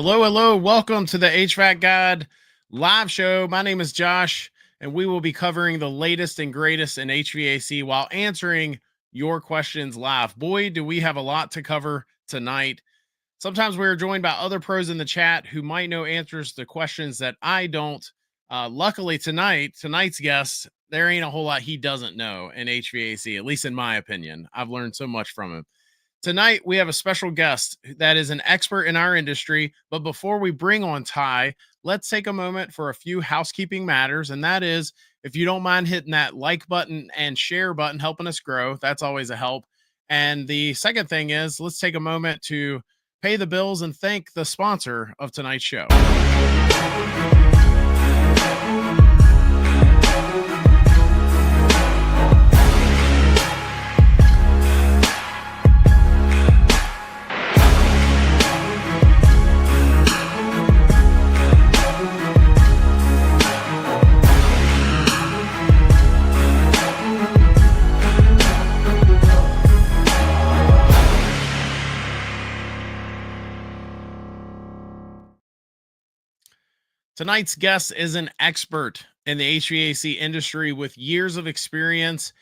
Hello, hello. Welcome to the HVAC Guide live show. My name is Josh, and we will be covering the latest and greatest in HVAC while answering your questions live. Boy, do we have a lot to cover tonight. Sometimes we're joined by other pros in the chat who might know answers to questions that I don't. Luckily, tonight's guest, there ain't a whole lot he doesn't know in HVAC, at least in my opinion. I've learned so much from him. Tonight, we have a special guest that is an expert in our industry. But before we bring on Ty, let's take a moment for a few housekeeping matters. And that is, if you don't mind hitting that like button and share button, helping us grow, that's always a help. And the second thing is, let's take a moment to pay the bills and thank the sponsor of tonight's show. Tonight's guest is an expert in the HVAC industry with years of experience,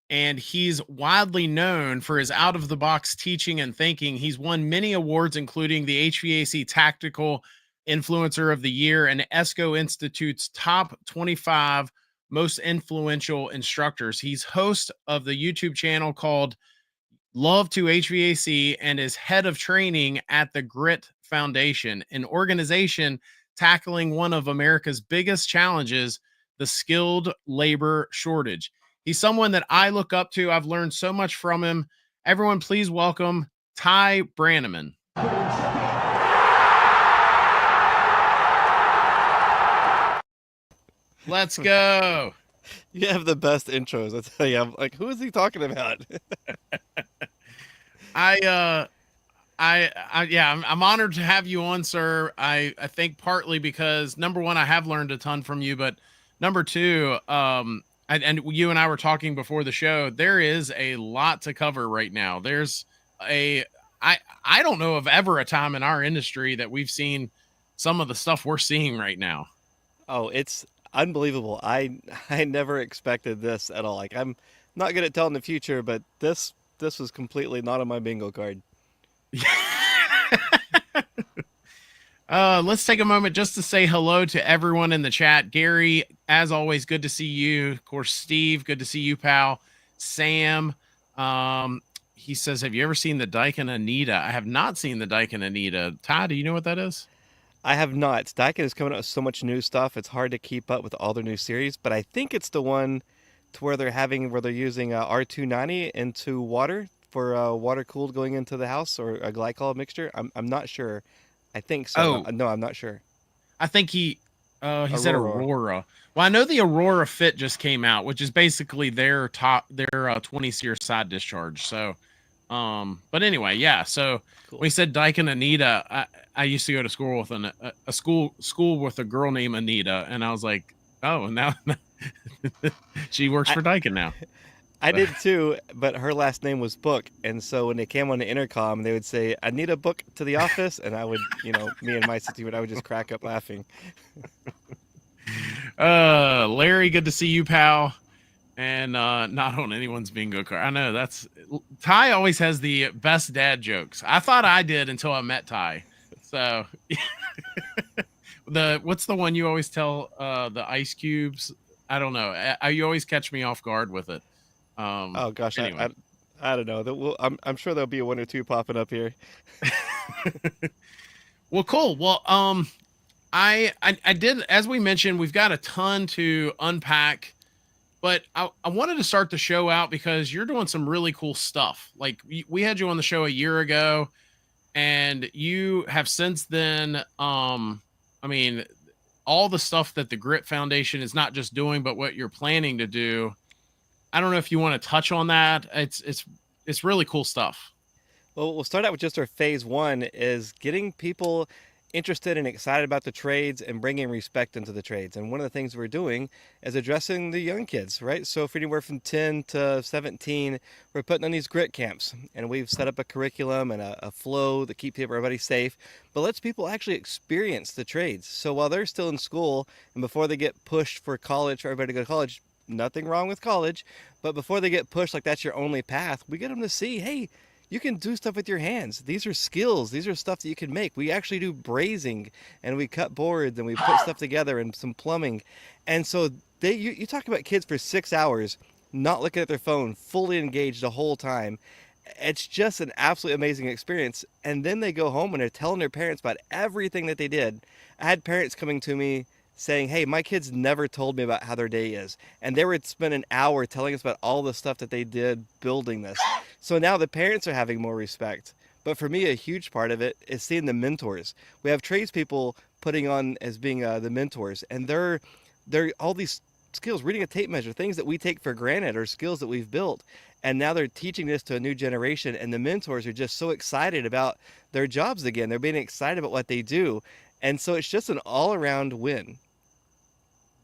and he's widely known for his out-of-the-box teaching and thinking. He's won many awards, including the HVAC Tactical Influencer of the Year and ESCO Institute's Top 25 Most Influential Instructors. He's host of the YouTube channel called Love to HVAC and is head of training at the Grit Foundation, an organization tackling one of America's biggest challenges, the skilled labor shortage. He's someone that I look up to. I've learned so much from him. Everyone, please welcome Ty Branaman. Let's go. You have the best intros. I tell you, I'm like, who is he talking about? I'm honored to have you on, sir. I think partly because number one, I have learned a ton from you, but number two, and you and I were talking before the show, there is a lot to cover right now. I don't know of ever a time in our industry that we've seen some of the stuff we're seeing right now. Oh, it's unbelievable. I never expected this at all. Like, I'm not good at telling the future, but this was completely not on my bingo card. Let's take a moment just to say hello to everyone in the chat. Gary, as always, good to see you. Of course, Steve, good to see you, pal. Sam, he says, have you ever seen the Daikin Anita? I have not seen the Daikin Anita. Ty, do you know what that is? I have not. Daikin is coming out with so much new stuff. It's hard to keep up with all their new series, but I think it's the one to where they're using R290 into water for water cooled going into the house, or a glycol mixture. I'm not sure. I think so. Oh. No, I'm not sure. I think he said Aurora. Well, I know the Aurora Fit just came out, which is basically their 20 SEER side discharge. So, but anyway, yeah. So cool. We said Daikin Anita. I used to go to school with a school with a girl named Anita, and I was like, oh, now she works for Daikin now. I did too, but her last name was Book, and so when they came on the intercom, they would say, "I need a book to the office," and I would, me and my sister I would just crack up laughing. Larry, good to see you, pal, and not on anyone's bingo card. I know Ty always has the best dad jokes. I thought I did until I met Ty. So, what's the one you always tell? The ice cubes. I don't know. You always catch me off guard with it. Oh gosh, anyway. I don't know. I'm sure there'll be one or two popping up here. Well, cool. Well, I did, as we mentioned, we've got a ton to unpack, but I wanted to start the show out because you're doing some really cool stuff. Like we had you on the show a year ago, and you have since then, all the stuff that the Grit Foundation is not just doing, but what you're planning to do. I don't know if you want to touch on that. It's really cool stuff. Well, we'll start out with just our phase one is getting people interested and excited about the trades and bringing respect into the trades. And one of the things we're doing is addressing the young kids, right? So for anywhere from 10 to 17, we're putting on these grit camps, and we've set up a curriculum and a flow that keeps everybody safe, but lets people actually experience the trades. So while they're still in school and before they get pushed for college, for everybody to go to college, nothing wrong with college, but before they get pushed like that's your only path, we get them to see, hey, you can do stuff with your hands. These are skills. These are stuff that you can make. We actually do brazing, and we cut boards, and we put stuff together, and some plumbing. And so you talk about kids for 6 hours not looking at their phone, fully engaged the whole time. It's just an absolutely amazing experience. And then they go home and they're telling their parents about everything that they did. I had parents coming to me saying, hey, my kids never told me about how their day is. And they would spend an hour telling us about all the stuff that they did building this. So now the parents are having more respect. But for me, a huge part of it is seeing the mentors. We have tradespeople putting on as being the mentors, and they're all these skills, reading a tape measure, things that we take for granted are skills that we've built. And now they're teaching this to a new generation, and the mentors are just so excited about their jobs again. They're being excited about what they do. And so it's just an all-around win.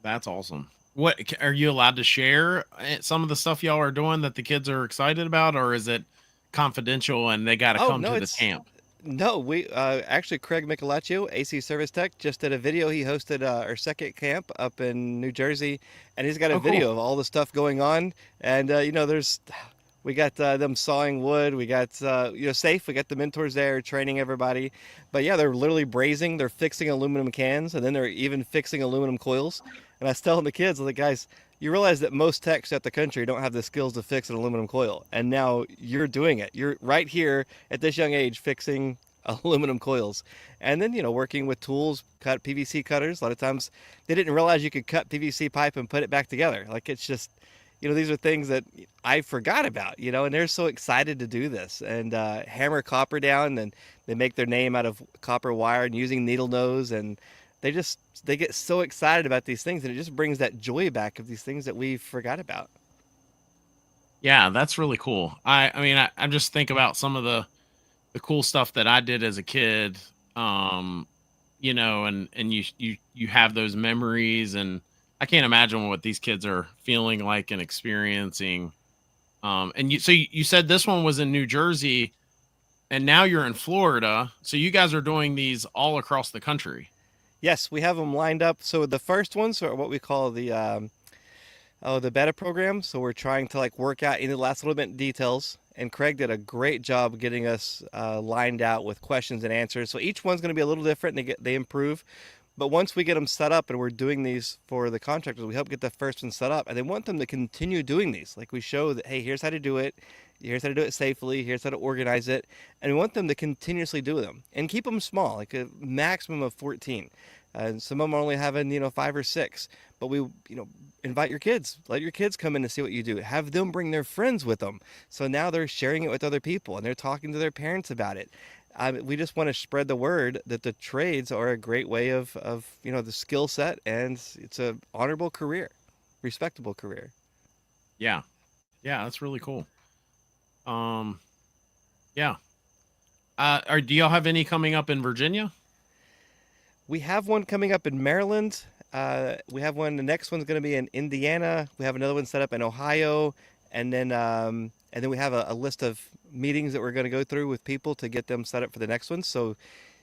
That's awesome. What are you allowed to share some of the stuff y'all are doing that the kids are excited about, or is it confidential and they got to Oh, come no, to the camp? no, we actually, Craig Michelaccio, AC Service Tech, just did a video. He hosted our second camp up in New Jersey, and he's got a Oh, cool. video of all the stuff going on. And we got them sawing wood. We got safe. We got the mentors there training everybody. But yeah, they're literally brazing. They're fixing aluminum cans, and then they're even fixing aluminum coils. And I was telling the kids, like, guys, you realize that most techs at the country don't have the skills to fix an aluminum coil, and now you're doing it. You're right here at this young age fixing aluminum coils. And then working with tools, cut PVC cutters. A lot of times they didn't realize you could cut PVC pipe and put it back together. Like, it's just, these are things that I forgot about, and they're so excited to do this and hammer copper down, and they make their name out of copper wire and using needle nose, and they get so excited about these things, and it just brings that joy back of these things that we forgot about. Yeah, that's really cool. I mean, I just think about some of the cool stuff that I did as a kid. Um, and you have those memories, and I can't imagine what these kids are feeling like and experiencing. And you said this one was in New Jersey, and now you're in Florida. So you guys are doing these all across the country. Yes, we have them lined up. So the first ones are what we call the beta program. So we're trying to work out in the last little bit details. And Craig did a great job getting us lined out with questions and answers. So each one's going to be a little different, and they improve. But once we get them set up, and we're doing these for the contractors, we help get the first one set up, and they want them to continue doing these. Like, we show that, hey, here's how to do it. Here's how to do it safely. Here's how to organize it. And we want them to continuously do them and keep them small, like a maximum of 14. And some of them are only having, 5 or 6. But we, invite your kids. Let your kids come in to see what you do. Have them bring their friends with them. So now they're sharing it with other people, and they're talking to their parents about it. We just want to spread the word that the trades are a great way of the skill set, and it's a honorable career, respectable career. Yeah. Yeah, that's really cool. Um, yeah. Do y'all have any coming up in Virginia? We have one coming up in Maryland. We have one. The next one's going to be in Indiana. We have another one set up in Ohio, and then we have a list of meetings that we're going to go through with people to get them set up for the next one. So,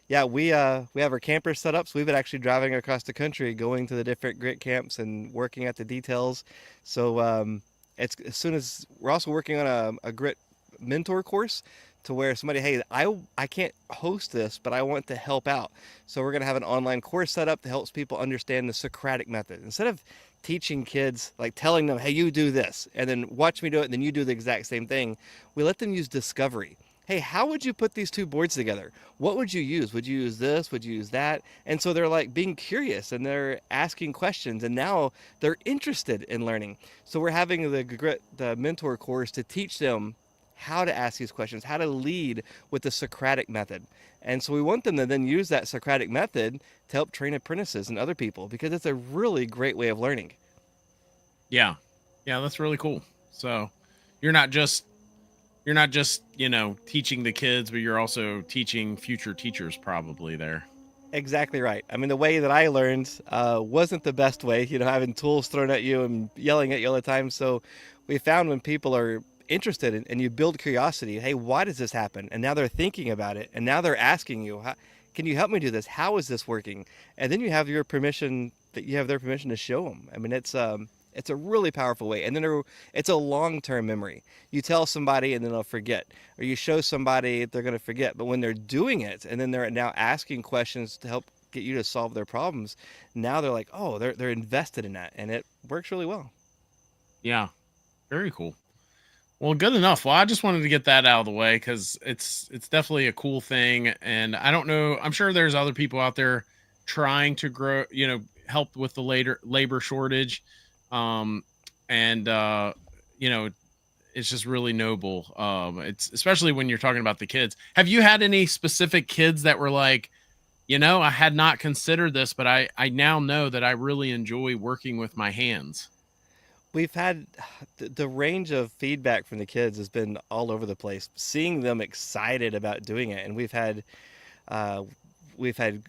yeah, we have our campers set up. So we've been actually driving across the country, going to the different grit camps and working out the details. So it's as soon as we're also working on a grit mentor course, to where somebody, hey, I can't host this, but I want to help out. So we're going to have an online course set up that helps people understand the Socratic method. Instead of teaching kids, like telling them, hey, you do this, and then watch me do it, and then you do the exact same thing, we let them use discovery. Hey, how would you put these two boards together? What would you use? Would you use this? Would you use that? And so they're being curious, and they're asking questions, and now they're interested in learning. So we're having the mentor course to teach them how to ask these questions, how to lead with the Socratic method. And so we want them to then use that Socratic method to help train apprentices and other people, because it's a really great way of learning. Yeah. Yeah, that's really cool. So you're not just teaching the kids, but you're also teaching future teachers probably there. Exactly right. I mean, the way that I learned wasn't the best way, having tools thrown at you and yelling at you all the time. So we found when people are interested and you build curiosity, hey, why does this happen? And now they're thinking about it. And now they're asking you, can you help me do this? How is this working? And then you have your permission, that you have their permission to show them. I mean, it's a really powerful way. And then it's a long-term memory. You tell somebody and then they'll forget, or you show somebody, they're going to forget. But when they're doing it and then they're now asking questions to help get you to solve their problems, now they're like, oh, they're invested in that, and it works really well. Yeah, very cool. Well, good enough. Well, I just wanted to get that out of the way because it's definitely a cool thing, and I don't know. I'm sure there's other people out there trying to grow, help with the later labor shortage, um, and you know, it's just really noble. It's especially when you're talking about the kids. Have you had any specific kids that were like, I had not considered this, but I now know that I really enjoy working with my hands. We've had the range of feedback from the kids has been all over the place. Seeing them excited about doing it, and uh, we've had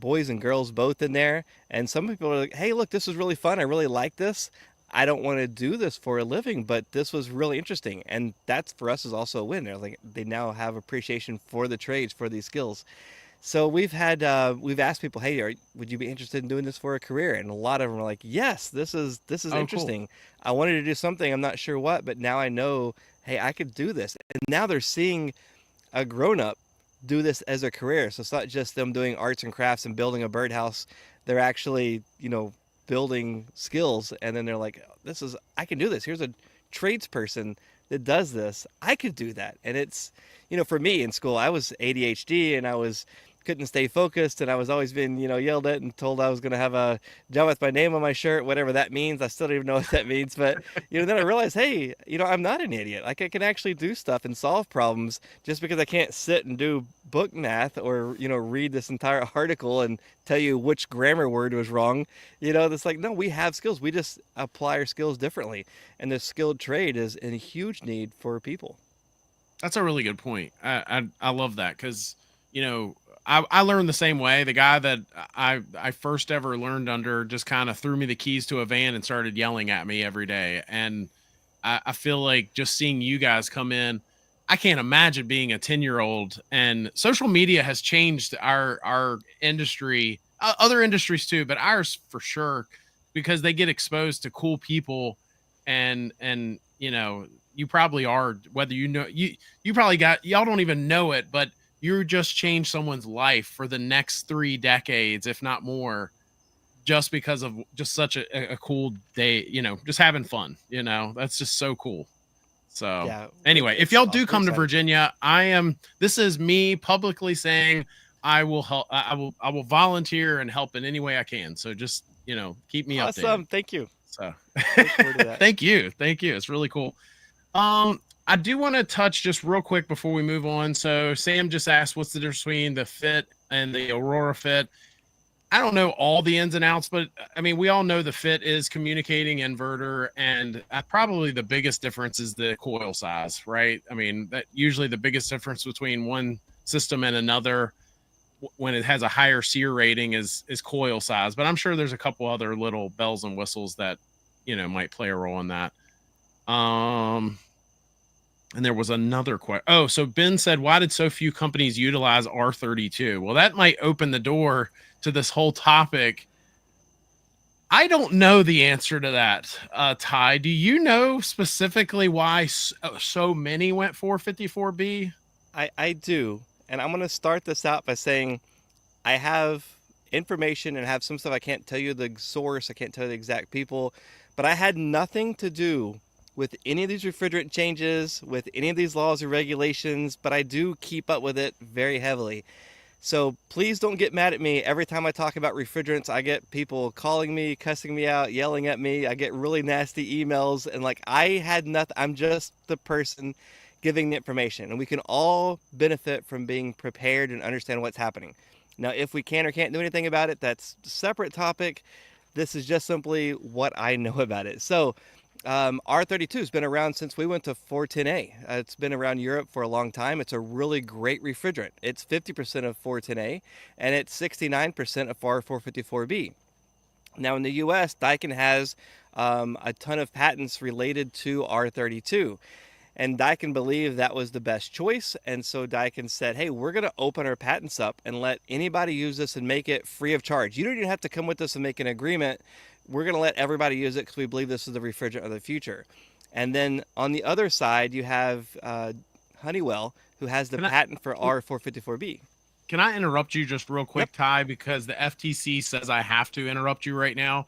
boys and girls both in there, and some people are like, "Hey, look, this is really fun. I really like this. I don't want to do this for a living, but this was really interesting." And that's for us is also a win. They're like they now have appreciation for the trades, for these skills. So we've asked people, hey, would you be interested in doing this for a career? And a lot of them are like, yes, this is Oh, cool. interesting. I wanted to do something, I'm not sure what, but now I know, hey, I could do this. And now they're seeing a grown up do this as a career. So it's not just them doing arts and crafts and building a birdhouse. They're actually, building skills. And then they're like, I can do this. Here's a tradesperson that does this. I could do that. And it's, for me in school, I was ADHD and I couldn't stay focused, and I was always being, yelled at and told I was going to have a job with my name on my shirt, whatever that means. I still don't even know what that means, but then I realized, hey, I'm not an idiot. Like I can actually do stuff and solve problems just because I can't sit and do book math or read this entire article and tell you which grammar word was wrong. That's like, no, we have skills. We just apply our skills differently, and the skilled trade is in a huge need for people. That's a really good point. I love that because you know I learned the same way. The guy that I first ever learned under just kind of threw me the keys to a van and started yelling at me every day. And I feel like just seeing you guys come in, I can't imagine being a 10-year-old. And social media has changed our industry, other industries too, but ours for sure because they get exposed to cool people and you probably are whether you probably got y'all don't even know it, but you just changed someone's life for the next 3 decades, if not more, just because of just such a cool day, just having fun, that's just so cool. So Yeah, anyway, if it's y'all do awesome. We're come to excited. Virginia, this is me publicly saying I will help. I will volunteer and help in any way I can. So just, keep me updated. Awesome. Thank you. So Look forward to that. thank you. Thank you. It's really cool. I do want to touch just real quick before we move on. So Sam just asked, what's the difference between the Fit and the Aurora Fit? I don't know all the ins and outs, but I mean, we all know the Fit is communicating inverter, and probably the biggest difference is the coil size, right? I mean, that usually the biggest difference between one system and another when it has a higher SEER rating is coil size. But I'm sure there's a couple other little bells and whistles that might play a role in that. Um, and there was another question. Oh, so Ben said, why did so few companies utilize R32? Well, that might open the door to this whole topic. I don't know the answer to that, Ty. Do you know specifically why so many went 454B? I do. And I'm going to start this out by saying I have information and have some stuff I can't tell you the source, I can't tell you the exact people, but I had nothing to do with any of these refrigerant changes, with any of these laws or regulations, but I do keep up with it very heavily. So please don't get mad at me. Every time I talk about refrigerants, I get people calling me, cussing me out, yelling at me. I get really nasty emails, and like I had nothing. I'm just the person giving the information, and we can all benefit from being prepared and understand what's happening. Now, if we can or can't do anything about it, that's a separate topic. This is just simply what I know about it. So R32 has been around since we went to 410A. It's been around Europe for a long time. It's a really great refrigerant. It's 50% of 410A and it's 69% of R454B. Now in the US, Daikin has a ton of patents related to R32. And Daikin believed that was the best choice. And so Daikin said, hey, we're going to open our patents up and let anybody use this and make it free of charge. You don't even have to come with us and make an agreement. We're going to let everybody use it because we believe this is the refrigerant of the future. And then on the other side, you have Honeywell, who has the patent for R454B. Can I interrupt you just real quick, Yep. Ty? Because the FTC says I have to interrupt you right now.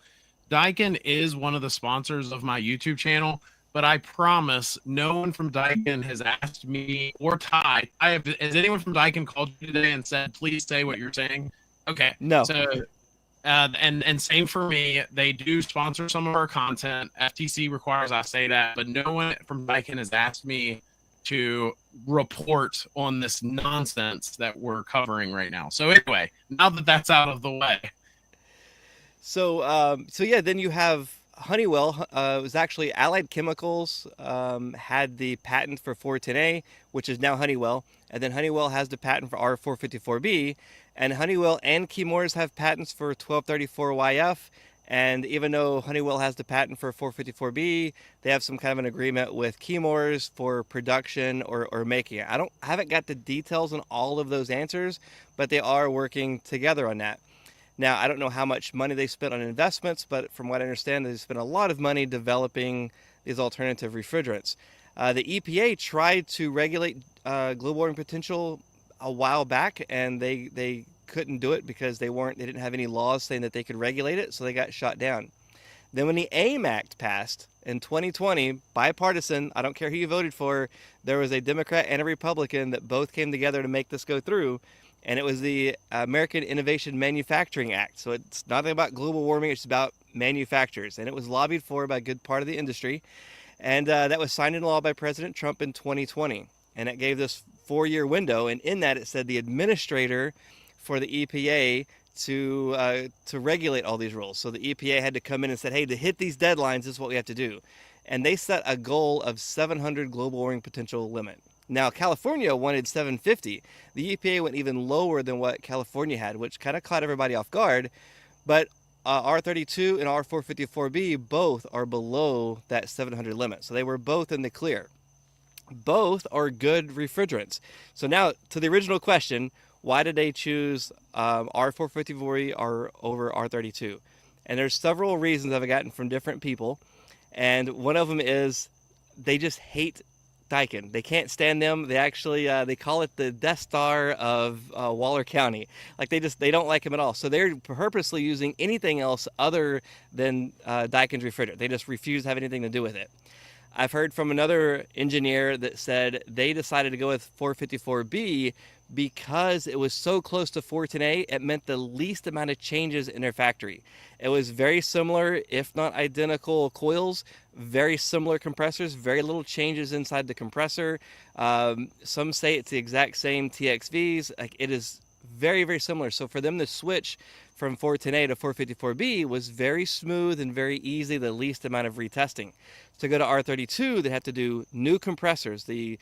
Daikin is one of the sponsors of my YouTube channel, but I promise no one from Daikin has asked me or Ty. Has anyone from Daikin called you today and said, please say what you're saying? Okay. No. So, and same for me. They do sponsor some of our content. FTC requires I say that, but no one from Daikin has asked me to report on this nonsense that we're covering right now. So anyway, now that that's out of the way. So yeah, then you have Honeywell. It was actually Allied Chemicals had the patent for 410A, which is now Honeywell, and then Honeywell has the patent for R454B, and Honeywell and Chemours have patents for 1234YF. And even though Honeywell has the patent for 454B, they have some kind of an agreement with Chemours for production or making it. I haven't got the details on all of those answers, but they are working together on that. Now, I don't know how much money they spent on investments, but from what I understand, they spent a lot of money developing these alternative refrigerants. The EPA tried to regulate global warming potential a while back, and they couldn't do it because they didn't have any laws saying that they could regulate it, so they got shot down. Then when the AIM Act passed in 2020, bipartisan, I don't care who you voted for, there was a Democrat and a Republican that both came together to make this go through, and it was the American Innovation Manufacturing Act. So it's nothing about global warming, it's about manufacturers, and it was lobbied for by a good part of the industry, and that was signed into law by President Trump in 2020, and it gave this 4-year window, and in that it said the administrator for the EPA to regulate all these rules. So the EPA had to come in and said, hey, to hit these deadlines, this is what we have to do. And they set a goal of 700 global warming potential limit. Now, California wanted 750. The EPA went even lower than what California had, which kind of caught everybody off guard. But R32 and R454B both are below that 700 limit. So they were both in the clear. Both are good refrigerants. So now to the original question, why did they choose R454 over R32? And there's several reasons I've gotten from different people. And one of them is they just hate Daikin. They can't stand them. They actually, they call it the Death Star of Waller County. Like they don't like him at all. So they're purposely using anything else other than Daikin's refrigerant. They just refuse to have anything to do with it. I've heard from another engineer that said they decided to go with 454B because it was so close to 410A, it meant the least amount of changes in their factory. It was very similar, if not identical coils, very similar compressors, very little changes inside the compressor. Some say it's the exact same TXVs. Like, it is very, very similar. So for them to switch from 410A to 454B was very smooth and very easy, the least amount of retesting. To go to R32, they have to do new compressors. The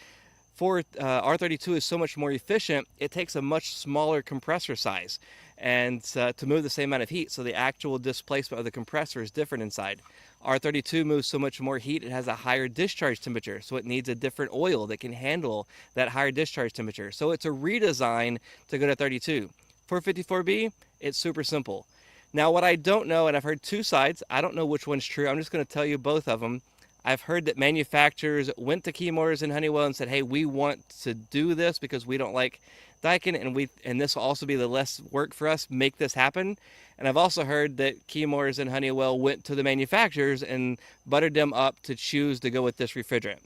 R32 is so much more efficient, it takes a much smaller compressor size and to move the same amount of heat, so the actual displacement of the compressor is different inside. R32 moves so much more heat, it has a higher discharge temperature, so it needs a different oil that can handle that higher discharge temperature. So it's a redesign to go to 32. 454B, it's super simple. Now what I don't know, and I've heard two sides, I don't know which one's true, I'm just going to tell you both of them. I've heard that manufacturers went to Chemours and Honeywell and said, hey, we want to do this because we don't like Daikin, and this will also be the less work for us, make this happen. And I've also heard that Chemours and Honeywell went to the manufacturers and buttered them up to choose to go with this refrigerant.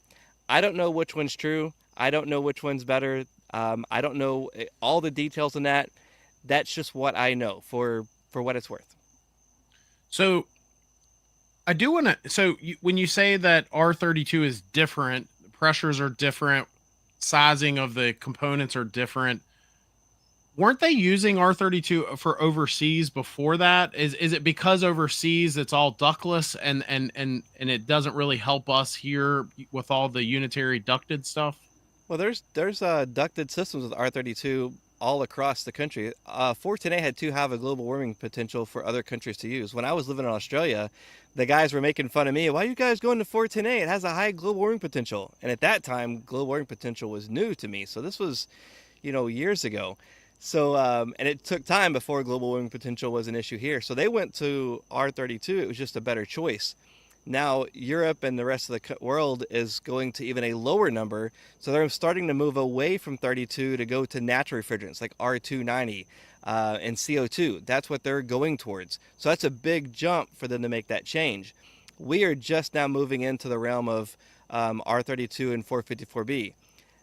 I don't know which one's true. I don't know which one's better. I don't know all the details on that. That's just what I know for what it's worth. So I do want to. So when you say that R32 is different, pressures are different, sizing of the components are different. Weren't they using R32 for overseas before that? Is it because overseas it's all ductless and it doesn't really help us here with all the unitary ducted stuff? Well, there's ducted systems with R32 all across the country. 410A had to have a global warming potential for other countries to use. When I was living in Australia, the guys were making fun of me. Why are you guys going to 410A? It has a high global warming potential. And at that time, global warming potential was new to me. So this was, years ago. So, and it took time before global warming potential was an issue here. So they went to R32. It was just a better choice. Now, Europe and the rest of the world is going to even a lower number. So they're starting to move away from 32 to go to natural refrigerants like R290 and CO2. That's what they're going towards. So that's a big jump for them to make that change. We are just now moving into the realm of R32 and 454B.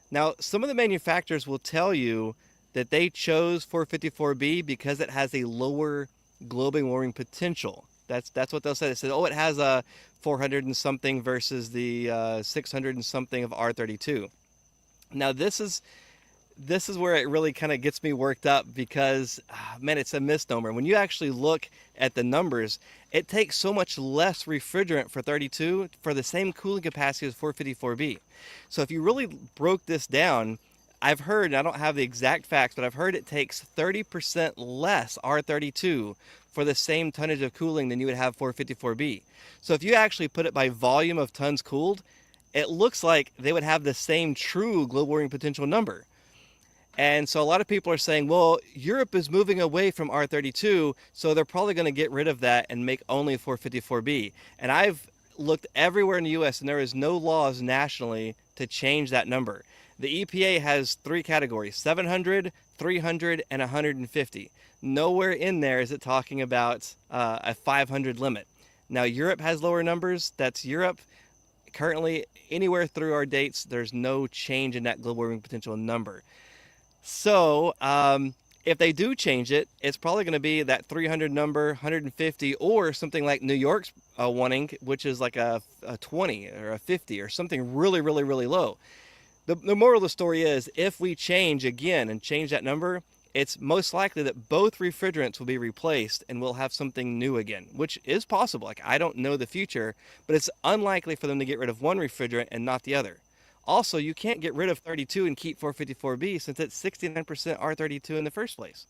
Now, some of the manufacturers will tell you that they chose 454B because it has a lower global warming potential. That's what they'll say. They said, oh, it has a 400 and something versus the 600 and something of R32. Now, this is where it really kind of gets me worked up because, man, it's a misnomer. When you actually look at the numbers, it takes so much less refrigerant for 32 for the same cooling capacity as 454B. So if you really broke this down, I've heard, and I don't have the exact facts, but I've heard it takes 30% less R32 for the same tonnage of cooling than you would have 454B. So if you actually put it by volume of tons cooled, it looks like they would have the same true global warming potential number. And so a lot of people are saying, well, Europe is moving away from R32, so they're probably going to get rid of that and make only 454B. And I've looked everywhere in the US and there is no laws nationally to change that number. The EPA has 3 categories, 700, 300, and 150. Nowhere in there is it talking about a 500 limit. Now, Europe has lower numbers. That's Europe. Currently, anywhere through our dates, there's no change in that global warming potential number. So, if they do change it, it's probably going to be that 300 number, 150, or something like New York's wanting, which is like a 20 or a 50 or something really, really, really low. The moral of the story is, if we change again and change that number, it's most likely that both refrigerants will be replaced and we'll have something new again, which is possible. Like, I don't know the future, but it's unlikely for them to get rid of one refrigerant and not the other. Also, you can't get rid of 32 and keep 454B since it's 69% R32 in the first place.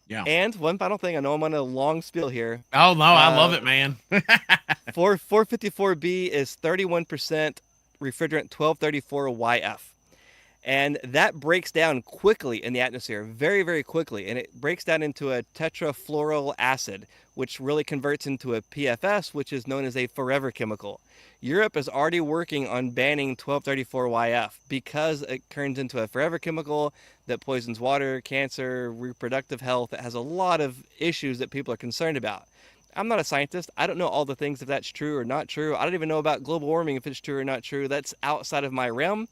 Yeah. And one final thing, I know I'm on a long spiel here. Oh no, I love it, man. 454B is 31% refrigerant 1234YF. And that breaks down quickly in the atmosphere, very, very quickly. And it breaks down into a tetrafluoral acid, which really converts into a PFS, which is known as a forever chemical. Europe is already working on banning 1234YF because it turns into a forever chemical that poisons water, cancer, reproductive health. It has a lot of issues that people are concerned about. I'm not a scientist. I don't know all the things if that's true or not true. I don't even know about global warming if it's true or not true. That's outside of my realm.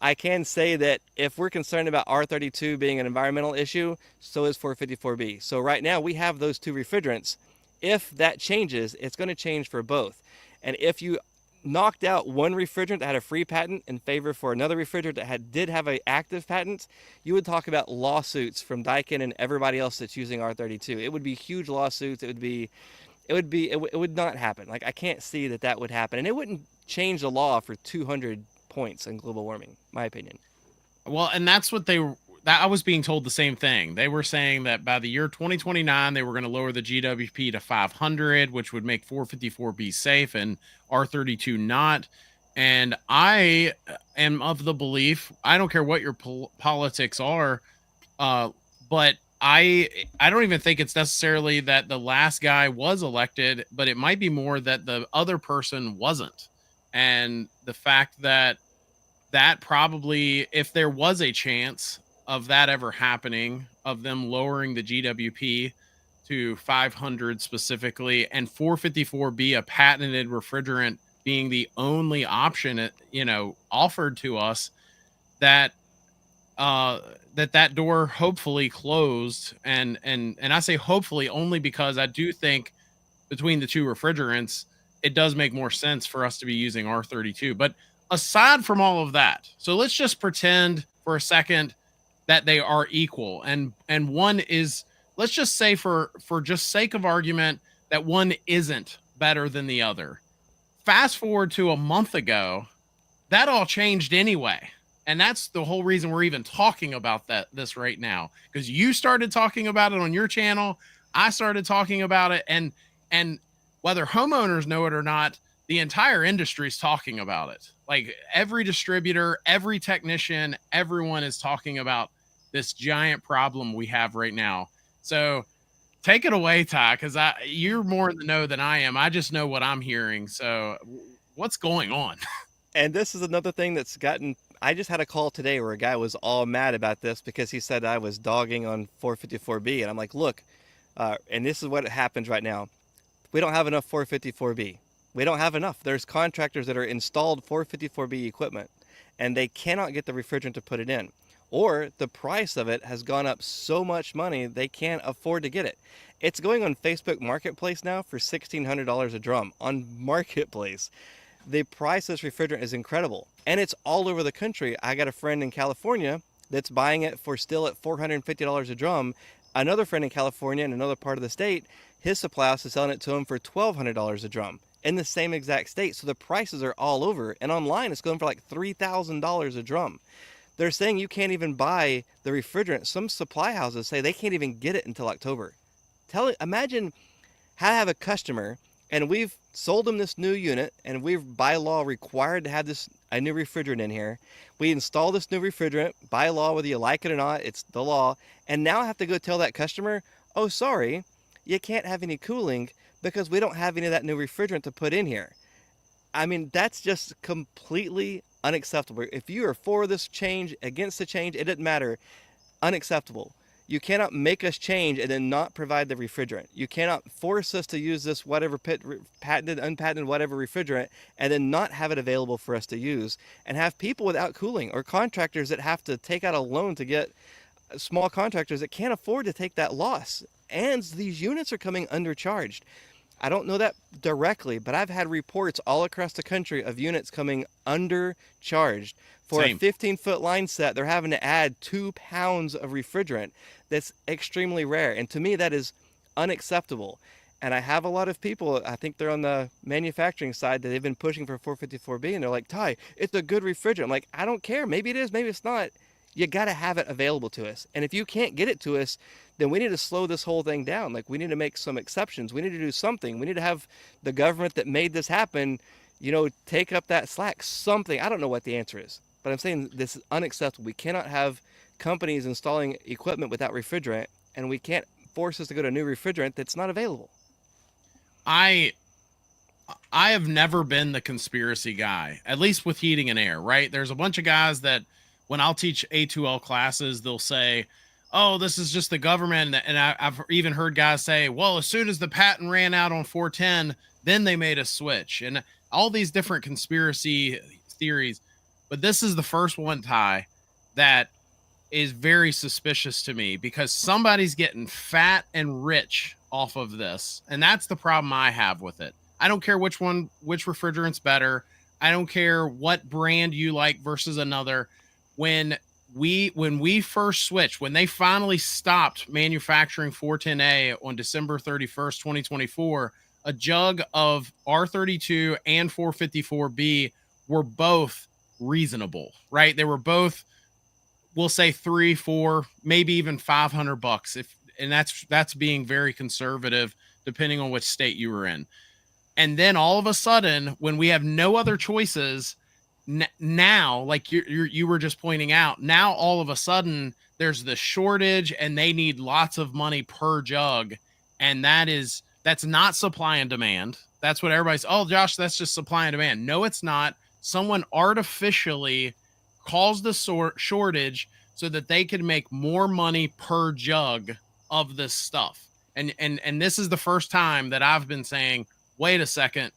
I can say that if we're concerned about R32 being an environmental issue, so is 454B. So right now we have those 2 refrigerants. If that changes, it's going to change for both. And if you knocked out one refrigerant that had a free patent in favor for another refrigerant that did have an active patent, you would talk about lawsuits from Daikin and everybody else that's using R32. It would be huge lawsuits. It would not happen. Like, I can't see that would happen. And it wouldn't change the law for 200 points in global warming, my opinion. Well, and that's what I was being told the same thing. They were saying that by the year 2029, they were going to lower the GWP to 500, which would make 454B safe and R32 not. And I am of the belief, I don't care what your politics are, but I don't even think it's necessarily that the last guy was elected, but it might be more that the other person wasn't. And the fact that probably, if there was a chance of that ever happening, of them lowering the GWP to 500 specifically, and 454B, a patented refrigerant, being the only option, offered to us, that door hopefully closed. And I say hopefully only because I do think between the 2 refrigerants, it does make more sense for us to be using R32. But aside from all of that, so let's just pretend for a second that they are equal, and one is, let's just say for just sake of argument, that one isn't better than the other. Fast forward to a month ago, that all changed anyway. And that's the whole reason we're even talking about this right now, because you started talking about it on your channel. I started talking about it, and whether homeowners know it or not, the entire industry is talking about it. Like every distributor, every technician, everyone is talking about this giant problem we have right now. So take it away, Ty, because you're more in the know than I am. I just know what I'm hearing. So what's going on? And this is another thing that's gotten. I just had a call today where a guy was all mad about this because he said I was dogging on 454B, and I'm like, look, and this is what happens right now. We don't have enough 454B. We don't have enough. There's contractors that are installed 454B equipment, and they cannot get the refrigerant to put it in, or the price of it has gone up so much money they can't afford to get it. It's going on Facebook Marketplace now for $1,600 a drum on Marketplace. The price of this refrigerant is incredible, and it's all over the country. I got a friend in California that's buying it for still at $450 a drum. Another friend in California in another part of the state, his supply house is selling it to him for $1,200 a drum in the same exact state. So the prices are all over, and online it's going for like $3,000 a drum. They're saying you can't even buy the refrigerant. Some supply houses say they can't even get it until October. Imagine how I have a customer and we've sold them this new unit, and we're by law required to have a new refrigerant in here. We install this new refrigerant by law, whether you like it or not, it's the law. And now I have to go tell that customer, oh, sorry, you can't have any cooling because we don't have any of that new refrigerant to put in here. I mean, that's just completely unacceptable. If you are for this change, against the change, it doesn't matter. Unacceptable. You cannot make us change and then not provide the refrigerant. You cannot force us to use this whatever patented, unpatented, whatever refrigerant, and then not have it available for us to use, and have people without cooling, or contractors that have to take out a loan to get, small contractors that can't afford to take that loss. And these units are coming undercharged. I don't know that directly, but I've had reports all across the country of units coming undercharged. For Same. a 15-foot line set, they're having to add 2 pounds of refrigerant. That's extremely rare. And to me, that is unacceptable. And I have a lot of people, I think they're on the manufacturing side, that they've been pushing for 454B, and they're like, Ty, it's a good refrigerant. I'm like, I don't care. Maybe it is, maybe it's not. You got to have it available to us. And if you can't get it to us, then we need to slow this whole thing down. Like, we need to make some exceptions. We need to do something. We need to have the government that made this happen, take up that slack, something. I don't know what the answer is, but I'm saying this is unacceptable. We cannot have companies installing equipment without refrigerant, and we can't force us to go to a new refrigerant that's not available. I have never been the conspiracy guy, at least with heating and air, right? There's a bunch of guys that when I'll teach A2L classes, they'll say, oh, this is just the government. And I've even heard guys say, well, as soon as the patent ran out on 410, then they made a switch, and all these different conspiracy theories. But this is the first one, Ty, that is very suspicious to me, because somebody's getting fat and rich off of this. And that's the problem I have with it. I don't care which refrigerant's better. I don't care what brand you like versus another. When we first switched, when they finally stopped manufacturing 410A on December 31st, 2024, a jug of R32 and 454B were both reasonable, right? They were both, we'll say $300, $400, maybe even $500 and that's being very conservative depending on which state you were in. And then all of a sudden, when we have no other choices, now, like you were just pointing out, now all of a sudden there's the shortage and they need lots of money per jug. And that's not supply and demand. That's what everybody's, oh, Josh, that's just supply and demand. No, it's not. Someone artificially caused the shortage so that they could make more money per jug of this stuff. And this is the first time that I've been saying, wait a second,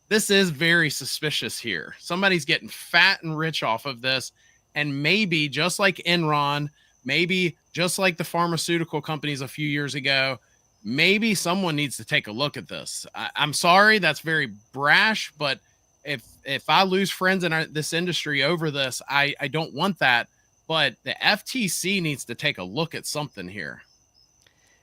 this is very suspicious here. Somebody's getting fat and rich off of this. And maybe just like Enron, maybe just like the pharmaceutical companies a few years ago, maybe someone needs to take a look at this. I'm sorry, that's very brash, but if I lose friends in this industry over this, I don't want that. but the FTC needs to take a look at something here.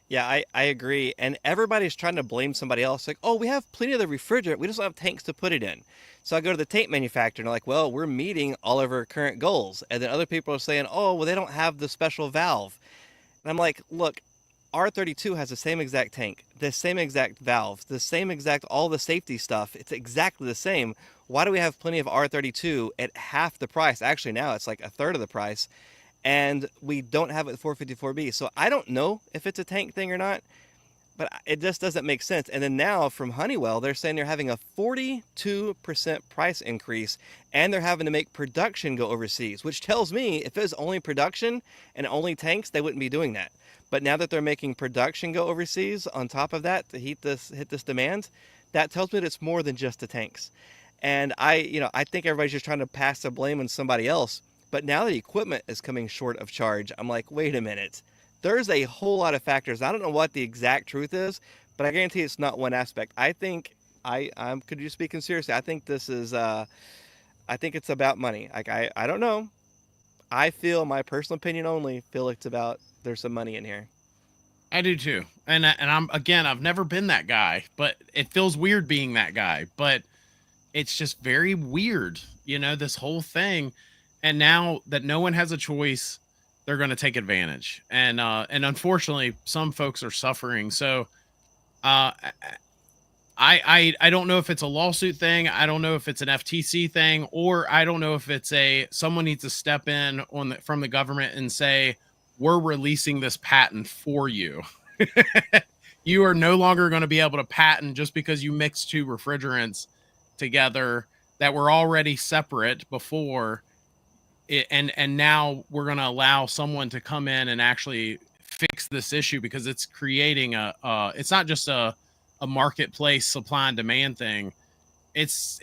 Yeah, I agree. And everybody's trying to blame somebody else. Like, oh, we have plenty of the refrigerant. We just don't have tanks to put it in. So I go to the tank manufacturer and they're like, well, we're meeting all of our current goals. And then other people are saying, oh, well, they don't have the special valve. And I'm like, look, R32 has the same exact tank, the same exact valve, the same exact, all the safety stuff. It's exactly the same. Why do we have plenty of R32 at half the price? Actually, now it's like a third of the price. And we don't have it with 454B. So I don't know if it's a tank thing or not, but it just doesn't make sense. And then now from Honeywell, they're saying they're having a 42% price increase and they're having to make production go overseas, which tells me if it was only production and only tanks, they wouldn't be doing that. But now that they're making production go overseas on top of that to hit this demand, that tells me that it's more than just the tanks. And I think everybody's just trying to pass the blame on somebody else. But now that equipment is coming short of charge, I'm like, wait a minute. There's a whole lot of factors. I don't know what the exact truth is, but I guarantee it's not one aspect. I think I'm could you speaking seriously? I think this is I think it's about money. Like I don't know. I feel, my personal opinion only, feel it's about there's some money in here. I do too. And I'm, again, I've never been that guy, but it feels weird being that guy. But it's just very weird, this whole thing. And now that no one has a choice, they're going to take advantage. And unfortunately, some folks are suffering. So uh, I don't know if it's a lawsuit thing. I don't know if it's an FTC thing, or I don't know if it's someone needs to step in from the government and say, we're releasing this patent for you. You are no longer going to be able to patent just because you mix two refrigerants together that were already separate before it, and now we're going to allow someone to come in and actually fix this issue, because it's creating it's not just a marketplace supply and demand thing. It's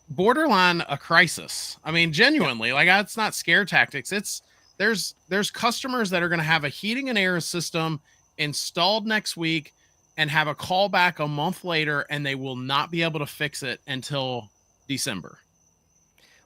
borderline a crisis. I mean, genuinely, like, that's not scare tactics. There's customers that are going to have a heating and air system installed next week and have a call back a month later, and they will not be able to fix it until December.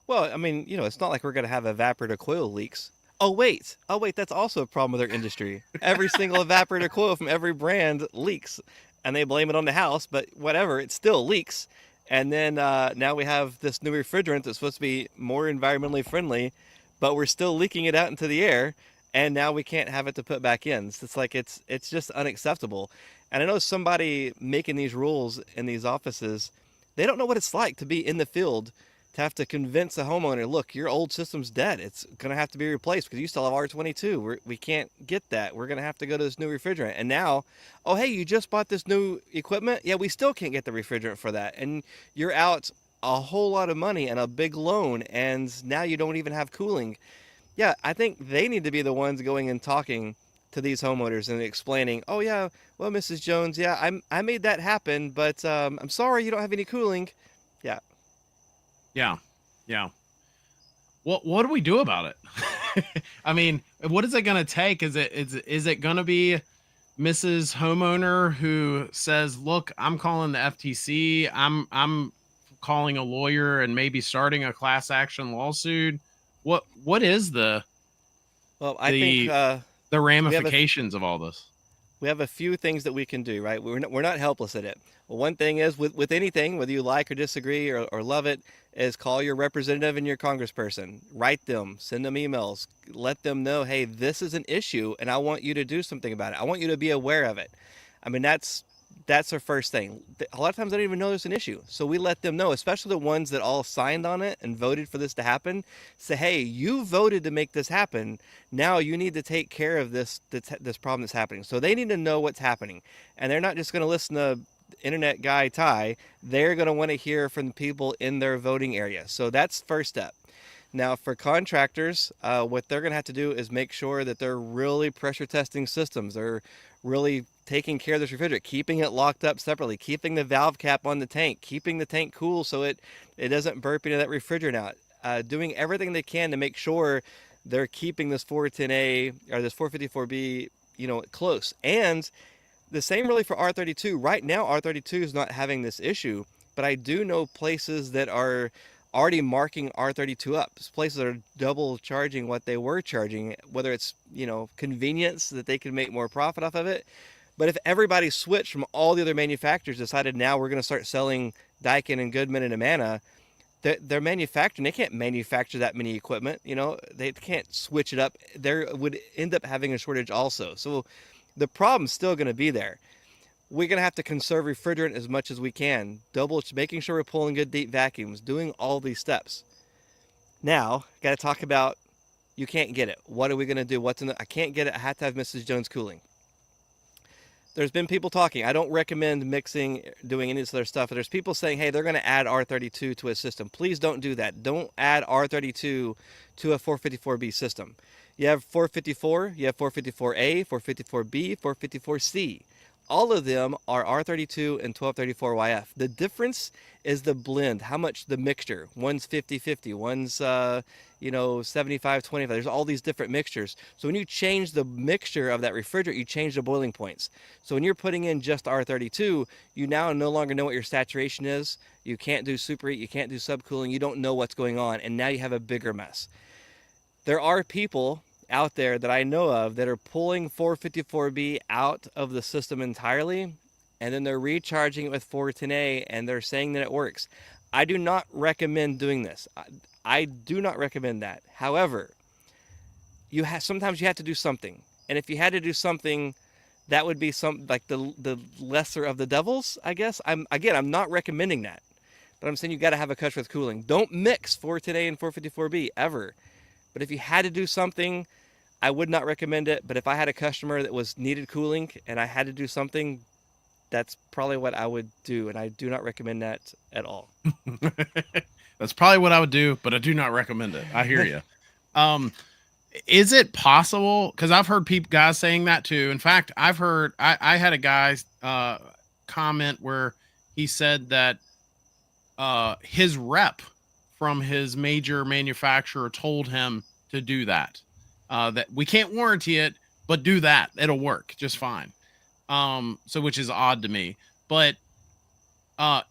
Well, I mean, it's not like we're going to have evaporator coil leaks. Oh wait, that's also a problem with our industry. Every single evaporator coil from every brand leaks, and they blame it on the house, but whatever, it still leaks. And then now we have this new refrigerant that's supposed to be more environmentally friendly, but we're still leaking it out into the air, and now we can't have it to put back in. So it's like it's just unacceptable. And I know somebody making these rules in these offices, they don't know what it's like to be in the field, to have to convince a homeowner, look, your old system's dead. It's going to have to be replaced because you still have R22. We can't get that. We're going to have to go to this new refrigerant. And now, oh, hey, you just bought this new equipment? Yeah, we still can't get the refrigerant for that. And you're out a whole lot of money and a big loan, and now you don't even have cooling. Yeah, I think they need to be the ones going and talking to these homeowners and explaining, oh, yeah, well, Mrs. Jones, yeah, I made that happen, but I'm sorry you don't have any cooling. Yeah. Yeah. Yeah. What do we do about it? I mean, what is it going to take? Is it going to be Mrs. Homeowner who says, look, I'm calling the FTC. I'm calling a lawyer and maybe starting a class action lawsuit. What is the I think the ramifications of all this? We have a few things that we can do, right? We're not helpless at it. Well, one thing is with anything, whether you like or disagree or love it, is call your representative and your congressperson. Write them, send them emails, let them know, hey, this is an issue and I want you to do something about it. I want you to be aware of it. I mean, that's our first thing. A lot of times I don't even know there's an issue. So we let them know, especially the ones that all signed on it and voted for this to happen. Say, hey, you voted to make this happen. Now you need to take care of this problem that's happening. So they need to know what's happening. And they're not just going to listen to internet guy Ty. They're going to want to hear from the people in their voting area. So that's first step. Now for contractors, what they're going to have to do is make sure that they're really pressure testing systems. They're really taking care of this refrigerant, keeping it locked up separately, keeping the valve cap on the tank, keeping the tank cool so it doesn't burp into that refrigerant out, doing everything they can to make sure they're keeping this 410A or this 454B, close. And the same really for R32. Right now, R32 is not having this issue, but I do know places that are already marking R32 up. Places are double charging what they were charging, whether it's, convenience that they can make more profit off of it. But if everybody switched from all the other manufacturers, decided now we're going to start selling Daikin and Goodman and Amana, they're manufacturing. They can't manufacture that many equipment. They can't switch it up. There would end up having a shortage also. So the problem's still going to be there. We're going to have to conserve refrigerant as much as we can, making sure we're pulling good deep vacuums, doing all these steps. Now, got to talk about, you can't get it. What are we going to do? I can't get it. I have to have Mrs. Jones cooling. There's been people talking. I don't recommend doing any of this other stuff. But there's people saying, hey, they're going to add R32 to a system. Please don't do that. Don't add R32 to a 454B system. You have 454, you have 454A, 454B, 454C. All of them are R32 and 1234YF. The difference is the blend, how much the mixture. One's 50-50, one's 75-25. There's all these different mixtures. So when you change the mixture of that refrigerant, you change the boiling points. So when you're putting in just R32, you now no longer know what your saturation is. You can't do superheat, you can't do subcooling, you don't know what's going on, and now you have a bigger mess. There are people out there that I know of that are pulling 454B out of the system entirely, and then they're recharging it with 410A, and they're saying that it works. I do not recommend doing this. I do not recommend that. However, sometimes you have to do something, and if you had to do something, that would be like the lesser of the devils, I guess. I'm not recommending that, but I'm saying you got to have a customer with cooling. Don't mix 410A and 454B ever. But if you had to do something, I would not recommend it. But if I had a customer that needed cooling and I had to do something, that's probably what I would do. And I do not recommend that at all. That's probably what I would do, but I do not recommend it. I hear you. Is it possible? Because I've heard guys saying that too. In fact, I had a guy comment where he said that his rep from his major manufacturer told him to do that. That we can't warranty it, but do that. It'll work just fine. Which is odd to me. But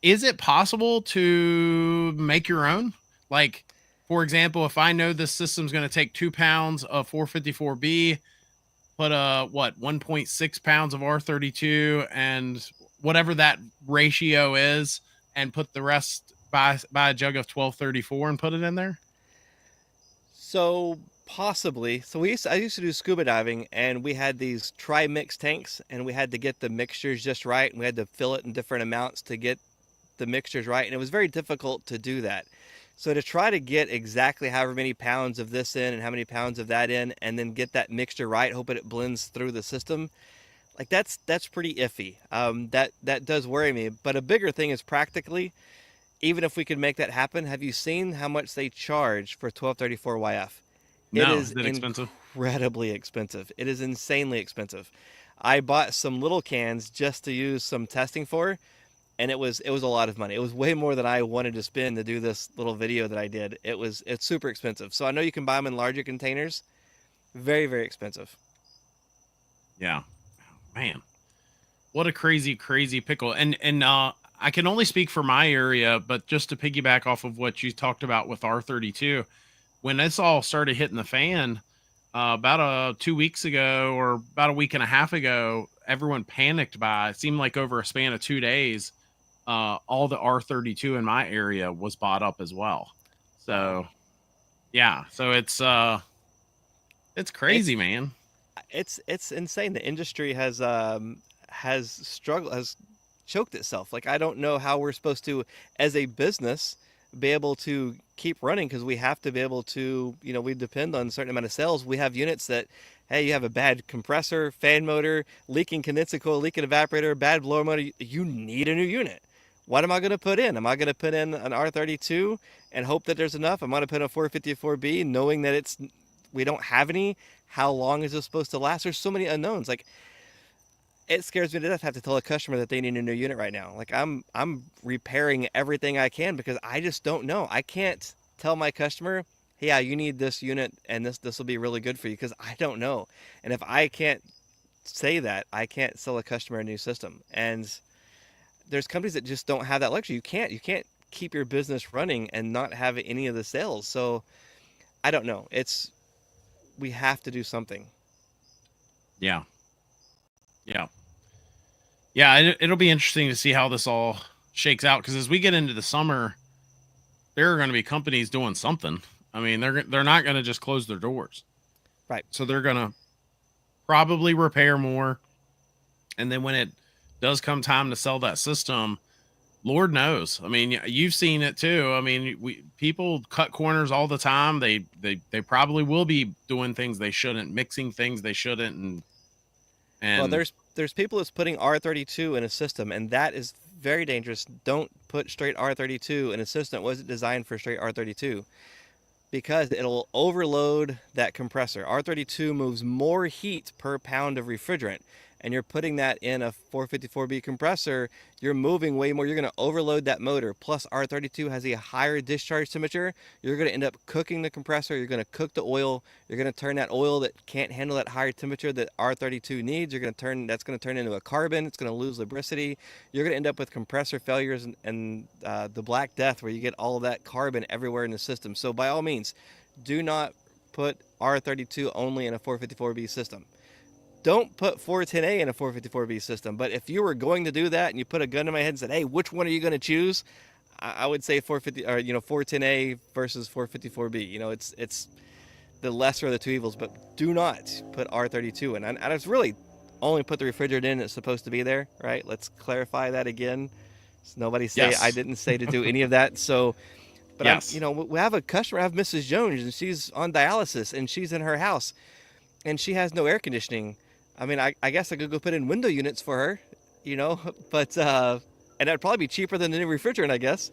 is it possible to make your own? Like, for example, if I know this system's going to take 2 pounds of 454B, put 1.6 pounds of R32 and whatever that ratio is, and put the rest buy a jug of 1234 and put it in there? So possibly. So I used to do scuba diving, and we had these tri-mix tanks, and we had to get the mixtures just right, and we had to fill it in different amounts to get the mixtures right, and it was very difficult to do that. So to try to get exactly however many pounds of this in and how many pounds of that in, and then get that mixture right, hoping it blends through the system, like that's pretty iffy. That does worry me. But a bigger thing is practically, even if we could make that happen, have you seen how much they charge for 1234YF? No, It is expensive? Incredibly expensive. It is insanely expensive. I bought some little cans just to use some testing for, and it was a lot of money. It was way more than I wanted to spend to do this little video that I did. It's super expensive. So I know you can buy them in larger containers. Very, very expensive. Yeah. Man, what a crazy pickle. And I can only speak for my area, but just to piggyback off of what you talked about with R32, when this all started hitting the fan about 2 weeks ago or about a week and a half ago, everyone panicked it seemed like over a span of 2 days, all the R32 in my area was bought up as well. So yeah, so it's crazy, man. It's insane. The industry has choked itself. Like, I don't know how we're supposed to, as a business, be able to keep running, because we have to be able to, we depend on a certain amount of sales. We have units that, hey, you have a bad compressor, fan motor, leaking condenser coil, leaking evaporator, bad blower motor, you need a new unit. What am I going to put in? Am I going to put in an R32 and hope that there's enough? I'm going to put in a 454B knowing that we don't have any. How long is this supposed to last? There's so many unknowns. Like, it scares me to death to have to tell a customer that they need a new unit right now. Like, I'm repairing everything I can because I just don't know. I can't tell my customer, hey, yeah, you need this unit and this will be really good for you, because I don't know. And if I can't say that, I can't sell a customer a new system. And there's companies that just don't have that luxury. You can't keep your business running and not have any of the sales. So I don't know. We have to do something. Yeah. Yeah. Yeah. It'll be interesting to see how this all shakes out, because as we get into the summer, there are going to be companies doing something. I mean, they're not going to just close their doors. Right. So they're going to probably repair more. And then when it does come time to sell that system, Lord knows. I mean, you've seen it too. I mean, people cut corners all the time. They probably will be doing things they shouldn't, mixing things they shouldn't, Well, and there's people that's putting R32 in a system, and that is very dangerous. Don't put straight R32 in a system that wasn't designed for straight R32, because it'll overload that compressor. R32 moves more heat per pound of refrigerant, and you're putting that in a 454B compressor, you're moving way more. You're going to overload that motor. Plus, R32 has a higher discharge temperature. You're going to end up cooking the compressor. You're going to cook the oil. You're going to turn that oil that can't handle that higher temperature that R32 needs. That's going to turn into a carbon. It's going to lose lubricity. You're going to end up with compressor failures and the Black Death, where you get all of that carbon everywhere in the system. So by all means, do not put R32 only in a 454B system. Don't put 410A in a 454B system. But if you were going to do that and you put a gun to my head and said, "Hey, which one are you going to choose?" I would say 410A versus 454B. It's the lesser of the two evils. But do not put R32 in. And it's really only put the refrigerant in that's supposed to be there, right? Let's clarify that again. So nobody say I didn't say to do any of that. So, but yes, we have a customer, I have Mrs. Jones, and she's on dialysis, and she's in her house, and she has no air conditioning. I mean, I guess I could go put in window units for her, but and that'd probably be cheaper than the new refrigerant, I guess.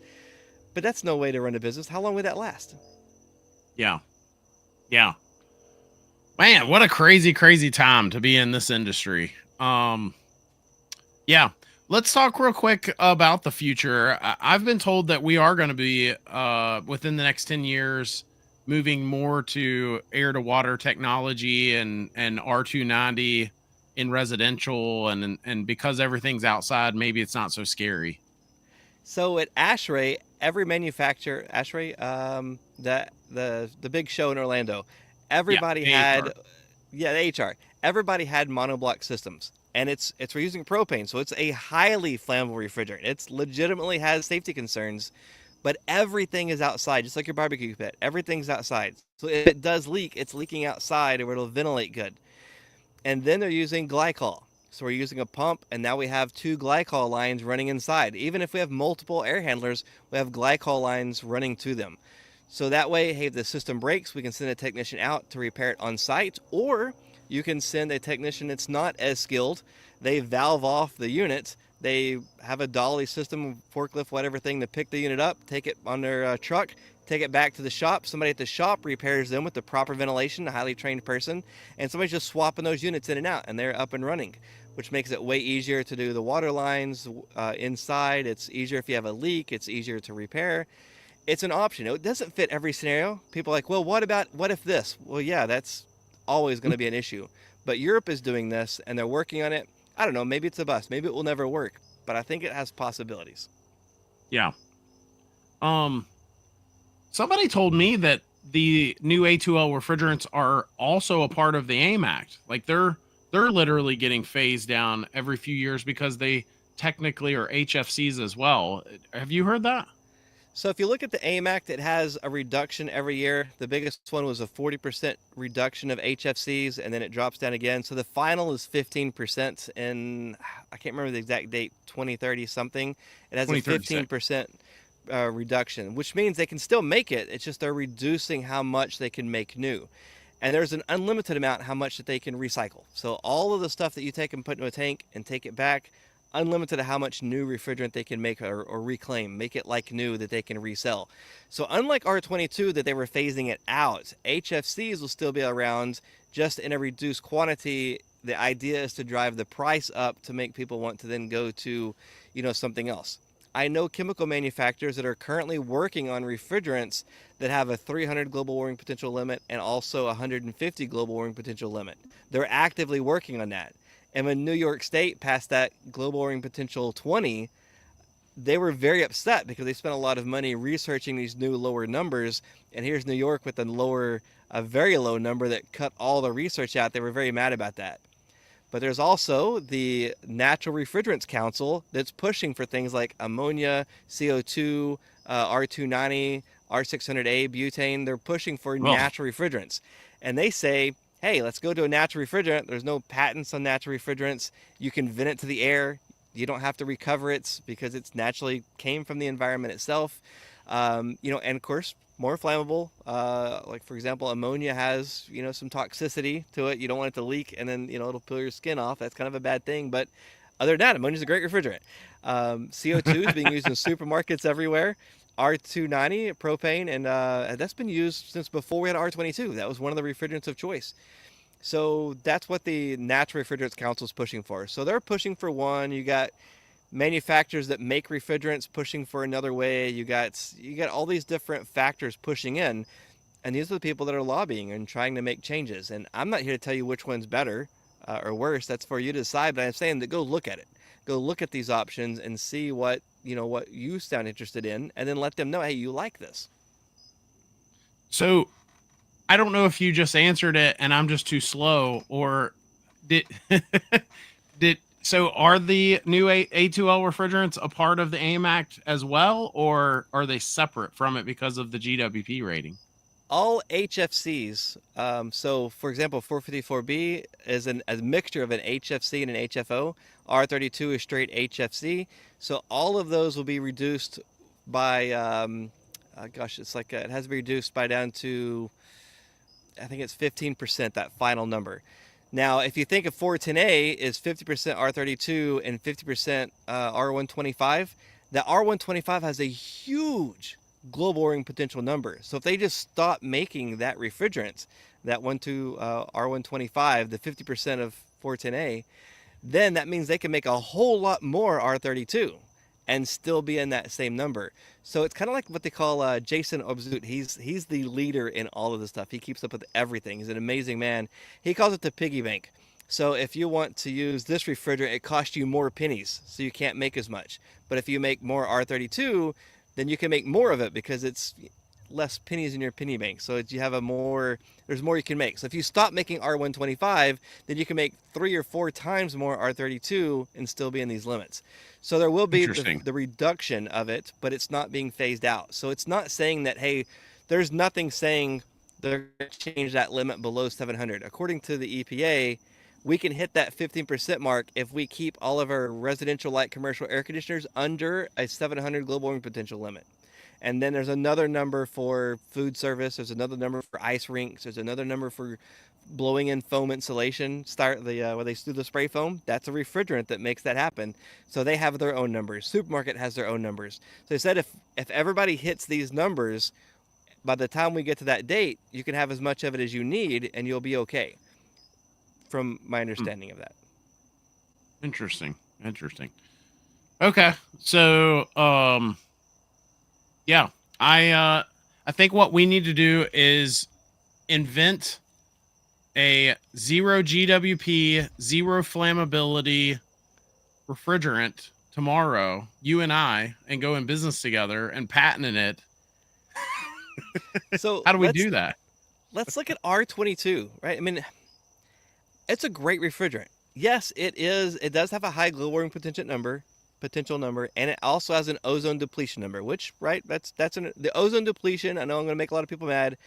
But that's no way to run a business. How long would that last? yeah, yeah. Man, what a crazy, crazy time to be in this industry. Yeah. Let's talk real quick about the future. I've been told that we are going to be within the next 10 years moving more to air to water technology and R290 in residential, and because everything's outside, maybe it's not so scary. So at ASHRAE, every manufacturer, ASHRAE, the big show in Orlando, Yeah, everybody AHR. had, yeah, the HR, everybody had monoblock systems, and we're using propane, so it's a highly flammable refrigerant. It's legitimately has safety concerns, but everything is outside, just like your barbecue pit. Everything's outside, so if it does leak, it's leaking outside, or it'll ventilate good. And then they're using glycol. So we're using a pump, and now we have two glycol lines running inside. Even if we have multiple air handlers, we have glycol lines running to them. So that way, hey, if the system breaks, we can send a technician out to repair it on site, or you can send a technician that's not as skilled. They valve off the unit. They have a dolly system, forklift, whatever thing, to pick the unit up, take it on their truck, take it back to the shop. Somebody at the shop repairs them with the proper ventilation, a highly trained person, and somebody's just swapping those units in and out, and they're up and running, which makes it way easier to do the water lines inside. It's easier if you have a leak. It's easier to repair. It's an option. It doesn't fit every scenario. People are like, well, what if this? Well, yeah, that's always going to be an issue. But Europe is doing this, and they're working on it. I don't know. Maybe it's a bust. Maybe it will never work. But I think it has possibilities. Yeah. Um, Somebody told me that the new A2L refrigerants are also a part of the AIM Act. Like they're literally getting phased down every few years because they technically are HFCs as well. Have you heard that? So if you look at the AIM Act, it has a reduction every year. The biggest one was a 40% reduction of HFCs, and then it drops down again. So the final is 15% in, I can't remember the exact date, 2030 something. It has a 15% reduction, which means they can still make it. It's just they're reducing how much they can make new. And there's an unlimited amount how much that they can recycle. So all of the stuff that you take and put into a tank and take it back, unlimited of how much new refrigerant they can make or reclaim, make it like new that they can resell. So unlike R22 that they were phasing it out, HFCs will still be around, just in a reduced quantity. The idea is to drive the price up to make people want to then go to, something else. I know chemical manufacturers that are currently working on refrigerants that have a 300 global warming potential limit and also a 150 global warming potential limit. They're actively working on that. And when New York State passed that global warming potential 20, they were very upset because they spent a lot of money researching these new lower numbers, and here's New York with a very low number that cut all the research out. They were very mad about that. But there's also the Natural Refrigerants Council that's pushing for things like ammonia, CO2, R290, R600A, butane. They're pushing for Well, natural refrigerants. And they say, hey, let's go to a natural refrigerant. There's no patents on natural refrigerants. You can vent it to the air. You don't have to recover it because it's naturally came from the environment itself. And of course, more flammable. Like for example, ammonia has, some toxicity to it. You don't want it to leak and then, it'll peel your skin off. That's kind of a bad thing. But other than that, ammonia is a great refrigerant. CO2 is being used in supermarkets everywhere. R290, propane, and that's been used since before we had R22. That was one of the refrigerants of choice. So that's what the Natural Refrigerants Council is pushing for. So they're pushing for one. You got manufacturers that make refrigerants pushing for another way. You got all these different factors pushing in, and these are the people that are lobbying and trying to make changes. And I'm not here to tell you which one's better or worse. That's for you to decide. But I'm saying that go look at it. Go look at these options and see what you sound interested in, and then let them know, hey, you like this. so I don't know if you just answered it and I'm just too slow, or did so are the new A2L refrigerants a part of the AIM Act as well, or are they separate from it because of the GWP rating? All HFCs, so for example, 454B is a mixture of an HFC and an HFO. R32 is straight HFC. So all of those will be reduced by, it has to be reduced by down to, I think it's 15%, that final number. Now, if you think of 410A is 50% R32 and 50% R125, the R125 has a huge global warming potential number. So if they just stop making that refrigerant, that R125, the 50% of 410A, then that means they can make a whole lot more R32 and still be in that same number. So it's kind of like what they call Jason Obzut. He's the leader in all of this stuff. He keeps up with everything. He's an amazing man. He calls it the piggy bank. So if you want to use this refrigerant, it costs you more pennies, so you can't make as much. But if you make more R32, then you can make more of it because it's less pennies in your penny bank. So you have there's more you can make. So if you stop making R125, then you can make 3 or 4 times more R32 and still be in these limits. So there will be the reduction of it, but it's not being phased out. So it's not saying that, hey, there's nothing saying they're going to change that limit below 700. According to the EPA, we can hit that 15% mark if we keep all of our residential light commercial air conditioners under a 700 global warming potential limit. And then there's another number for food service. There's another number for ice rinks. There's another number for blowing in foam insulation. Where they do the spray foam. That's a refrigerant that makes that happen. So they have their own numbers. Supermarket has their own numbers. So they said if everybody hits these numbers, by the time we get to that date, you can have as much of it as you need, and you'll be okay. From my understanding of that. Interesting. Okay, so yeah, I think what we need to do is invent a 0 GWP, 0 flammability refrigerant tomorrow, you and I, and go in business together and patent it. So how do we do that? Let's look at R22, right? I mean, it's a great refrigerant. Yes, it is. It does have a high global warming potential number, and it also has an ozone depletion number, which, right, the ozone depletion. I know I'm going to make a lot of people mad.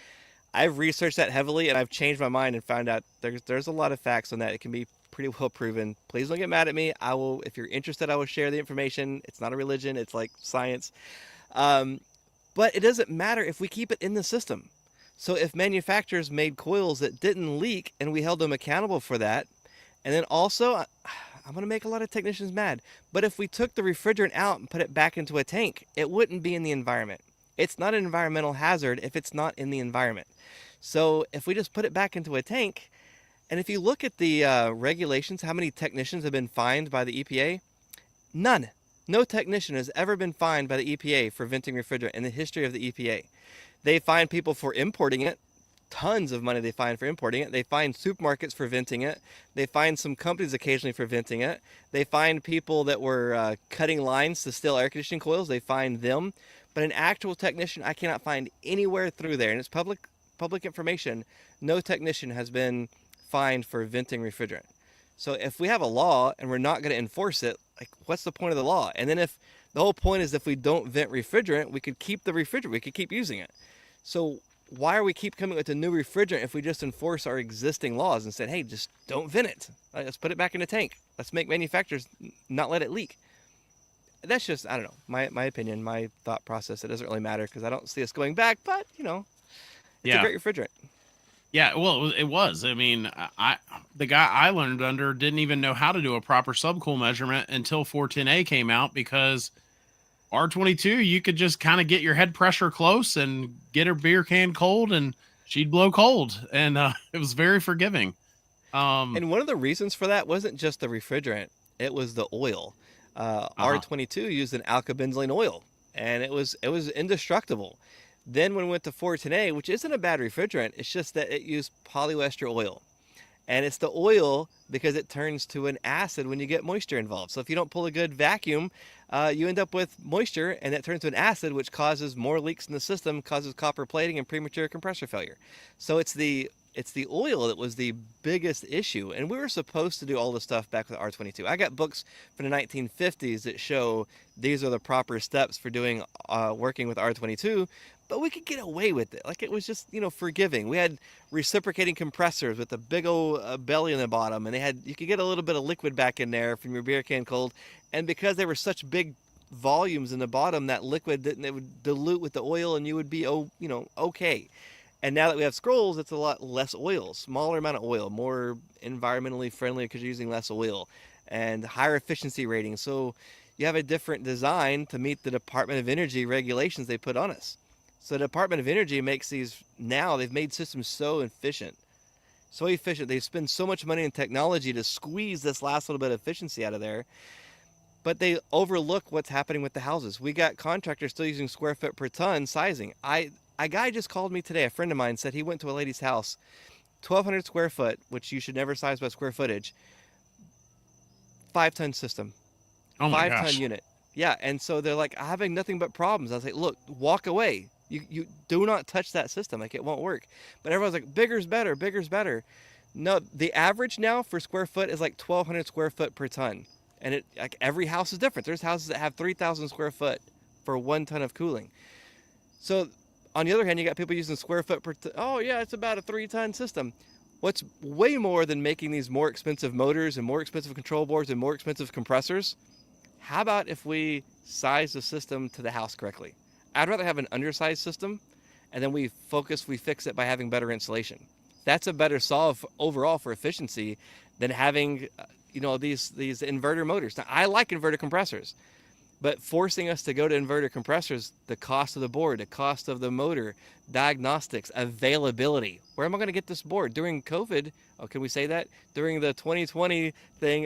I've researched that heavily, and I've changed my mind and found out there's a lot of facts on that. It can be pretty well proven. Please don't get mad at me. I will, if you're interested, I will share the information. It's not a religion. It's like science. But it doesn't matter if we keep it in the system. So if manufacturers made coils that didn't leak and we held them accountable for that, and then also, I'm going to make a lot of technicians mad, but if we took the refrigerant out and put it back into a tank, it wouldn't be in the environment. It's not an environmental hazard if it's not in the environment. So if we just put it back into a tank, and if you look at the regulations, how many technicians have been fined by the EPA? None. No technician has ever been fined by the EPA for venting refrigerant in the history of the EPA. They fine people for importing it. tons of money they find for importing it. They find supermarkets for venting it. They find some companies occasionally for venting it. They find people that were cutting lines to steal air conditioning coils. They find them. But an actual technician, I cannot find anywhere through there, and it's public information. No technician has been fined for venting refrigerant. So if we have a law and we're not going to enforce it, like, what's the point of the law? And then if the whole point is if we don't vent refrigerant, we could keep the refrigerant. We could keep using it. So why are we keep coming with a new refrigerant if we just enforce our existing laws and said, hey, just don't vent it. Let's put it back in the tank. Let's make manufacturers not let it leak. That's just, I don't know, my opinion, my thought process. It doesn't really matter because I don't see us going back, but, it's a great refrigerant. Yeah, well, it was. I mean, the guy I learned under didn't even know how to do a proper subcool measurement until 410A came out, because R22, you could just kind of get your head pressure close and get her beer can cold, and she'd blow cold, and it was very forgiving. And one of the reasons for that wasn't just the refrigerant; it was the oil. R22 used an alkylbenzylene oil, and it was indestructible. Then when we went to 410A, which isn't a bad refrigerant, it's just that it used polyester oil. And it's the oil because it turns to an acid when you get moisture involved. So if you don't pull a good vacuum, you end up with moisture, and that turns to an acid, which causes more leaks in the system, causes copper plating and premature compressor failure. So it's the oil that was the biggest issue. And we were supposed to do all this stuff back with R22. I got books from the 1950s that show these are the proper steps for doing working with R22, but we could get away with it. Like, it was just, forgiving. We had reciprocating compressors with a big old belly in the bottom, and you could get a little bit of liquid back in there from your beer can cold. And because they were such big volumes in the bottom, that liquid it would dilute with the oil, and you would be okay. And now that we have scrolls, it's a lot less oil, smaller amount of oil, more environmentally friendly because you're using less oil, and higher efficiency ratings. So you have a different design to meet the Department of Energy regulations they put on us. So the Department of Energy makes they've made systems so efficient. They spend so much money in technology to squeeze this last little bit of efficiency out of there, but they overlook what's happening with the houses. We got contractors still using square foot per ton sizing. A guy just called me today, a friend of mine, said he went to a lady's house, 1,200 square foot, which you should never size by square footage, 5-ton system. Oh my gosh. 5-ton unit. Yeah, and so they're like, I'm having nothing but problems. I was like, look, walk away. You do not touch that system. Like, it won't work. But everyone's like, bigger's better, bigger's better. No, the average now for square foot is like 1,200 square foot per ton. And every house is different. There's houses that have 3,000 square foot for 1 ton of cooling. So on the other hand, you got people using square foot per oh yeah, it's about a 3-ton system. What's way more than making these more expensive motors and more expensive control boards and more expensive compressors? How about if we size the system to the house correctly? I'd rather have an undersized system, and then we fix it by having better insulation. That's a better solve overall for efficiency than having, these inverter motors. Now, I like inverter compressors, but forcing us to go to inverter compressors, the cost of the board, the cost of the motor, diagnostics, availability. Where am I going to get this board? During COVID, can we say that? During the 2020 thing,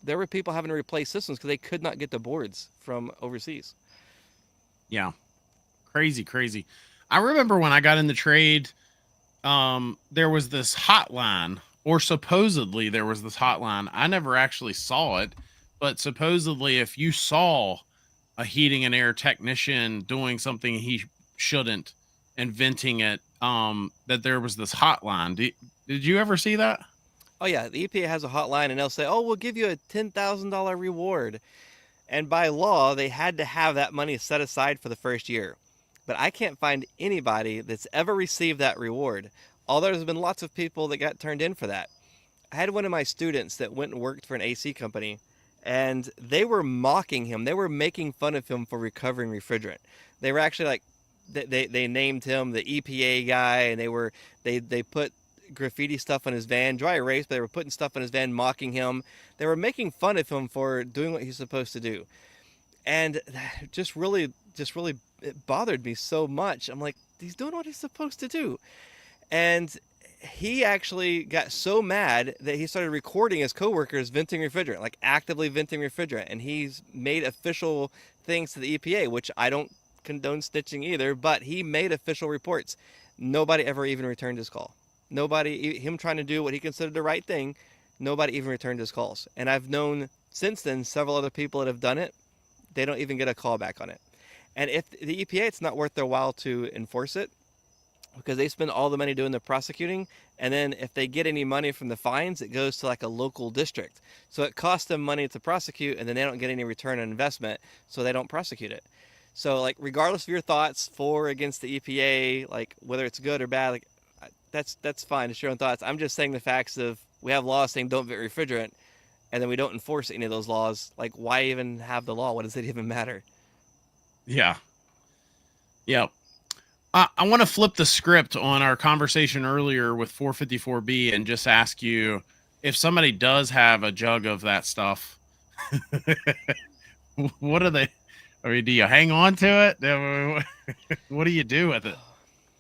there were people having to replace systems because they could not get the boards from overseas. Yeah. Crazy. I remember when I got in the trade, there was this hotline, or supposedly there was this hotline. I never actually saw it, but supposedly if you saw a heating and air technician doing something he shouldn't and venting it, that there was this hotline. Did you ever see that? Oh yeah, the EPA has a hotline, and they'll say, "Oh, we'll give you a $10,000 reward." And by law, they had to have that money set aside for the first year. But I can't find anybody that's ever received that reward. Although there's been lots of people that got turned in for that. I had one of my students that went and worked for an AC company, and they were mocking him. They were making fun of him for recovering refrigerant. They were actually like, they named him the EPA guy, and they put graffiti stuff on his van, dry erase, but they were putting stuff on his van, mocking him. They were making fun of him for doing what he's supposed to do. And just really it bothered me so much. I'm like, he's doing what he's supposed to do. And he actually got so mad that he started recording his coworkers venting refrigerant, like actively venting refrigerant. And he's made official things to the EPA, which I don't condone snitching either, but he made official reports. Nobody ever even returned his call. Nobody, him trying to do what he considered the right thing, nobody even returned his calls. And I've known since then several other people that have done it. They don't even get a call back on it. And if the EPA, it's not worth their while to enforce it because they spend all the money doing the prosecuting. And then if they get any money from the fines, it goes to like a local district. So it costs them money to prosecute, and then they don't get any return on investment, so they don't prosecute it. So like, regardless of your thoughts for or against the EPA, like whether it's good or bad, like that's fine. It's your own thoughts. I'm just saying the facts of we have laws saying don't vent refrigerant, and then we don't enforce any of those laws. Like, why even have the law? What does it even matter? Yeah. Yeah. I want to flip the script on our conversation earlier with 454B and just ask you if somebody does have a jug of that stuff, what are they? I mean, do you hang on to it? What do you do with it?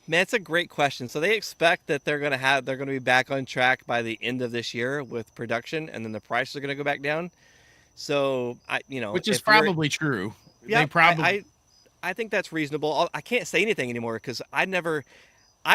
Man, it's a great question. So they expect that they're going to be back on track by the end of this year with production, and then the prices are going to go back down. So Which is if you're, probably true. yeah, They probably, I think that's reasonable. I can't say anything anymore because I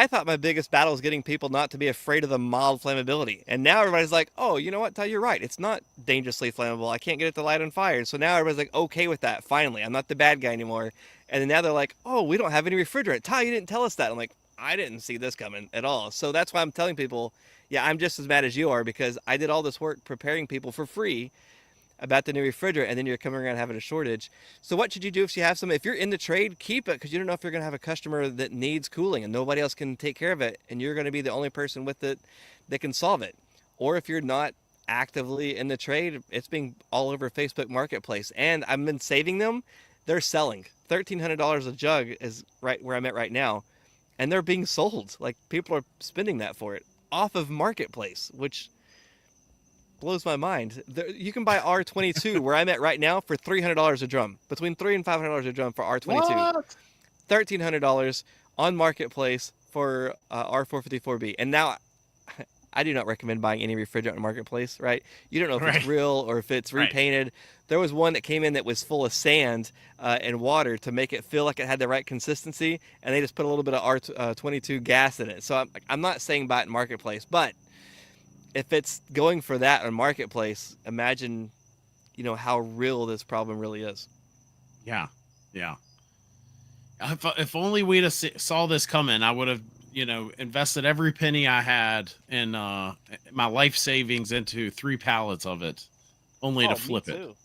thought my biggest battle was getting people not to be afraid of the mild flammability. And now everybody's like, oh, you know what, Ty, you're right. It's not dangerously flammable. I can't get it to light on fire. So now everybody's like, okay with that. Finally, I'm not the bad guy anymore. And then now they're like, oh, we don't have any refrigerant. Ty, you didn't tell us that. I'm like, I didn't see this coming at all. So that's why I'm telling people, yeah, I'm just as mad as you are because I did all this work preparing people for free about the new refrigerant, and then you're coming around having a shortage. So what should you do if you have some? If you're in the trade, keep it, because you don't know if you're going to have a customer that needs cooling and nobody else can take care of it, and you're going to be the only person with it that can solve it. Or if you're not actively in the trade, it's being all over Facebook Marketplace, and I've been saving them. They're selling $1,300 a jug is right where I'm at right now, and they're being sold. Like, people are spending that for it off of Marketplace, which blows my mind. You can buy R22 where I'm at right now for $300 a drum, between $300 and $500 a drum for R22. what? $1,300 on Marketplace for R454B. And now, I do not recommend buying any refrigerant on Marketplace, right? You don't know if it's real or if it's repainted. There was one that came in that was full of sand and water to make it feel like it had the right consistency, and they just put a little bit of R22 gas in it. So I'm not saying buy it in Marketplace, but if it's going for that on Marketplace, imagine, how real this problem really is. Yeah. Yeah. If only we'd have saw this coming, I would have, invested every penny I had in my life savings into 3 pallets of it, only to flip it.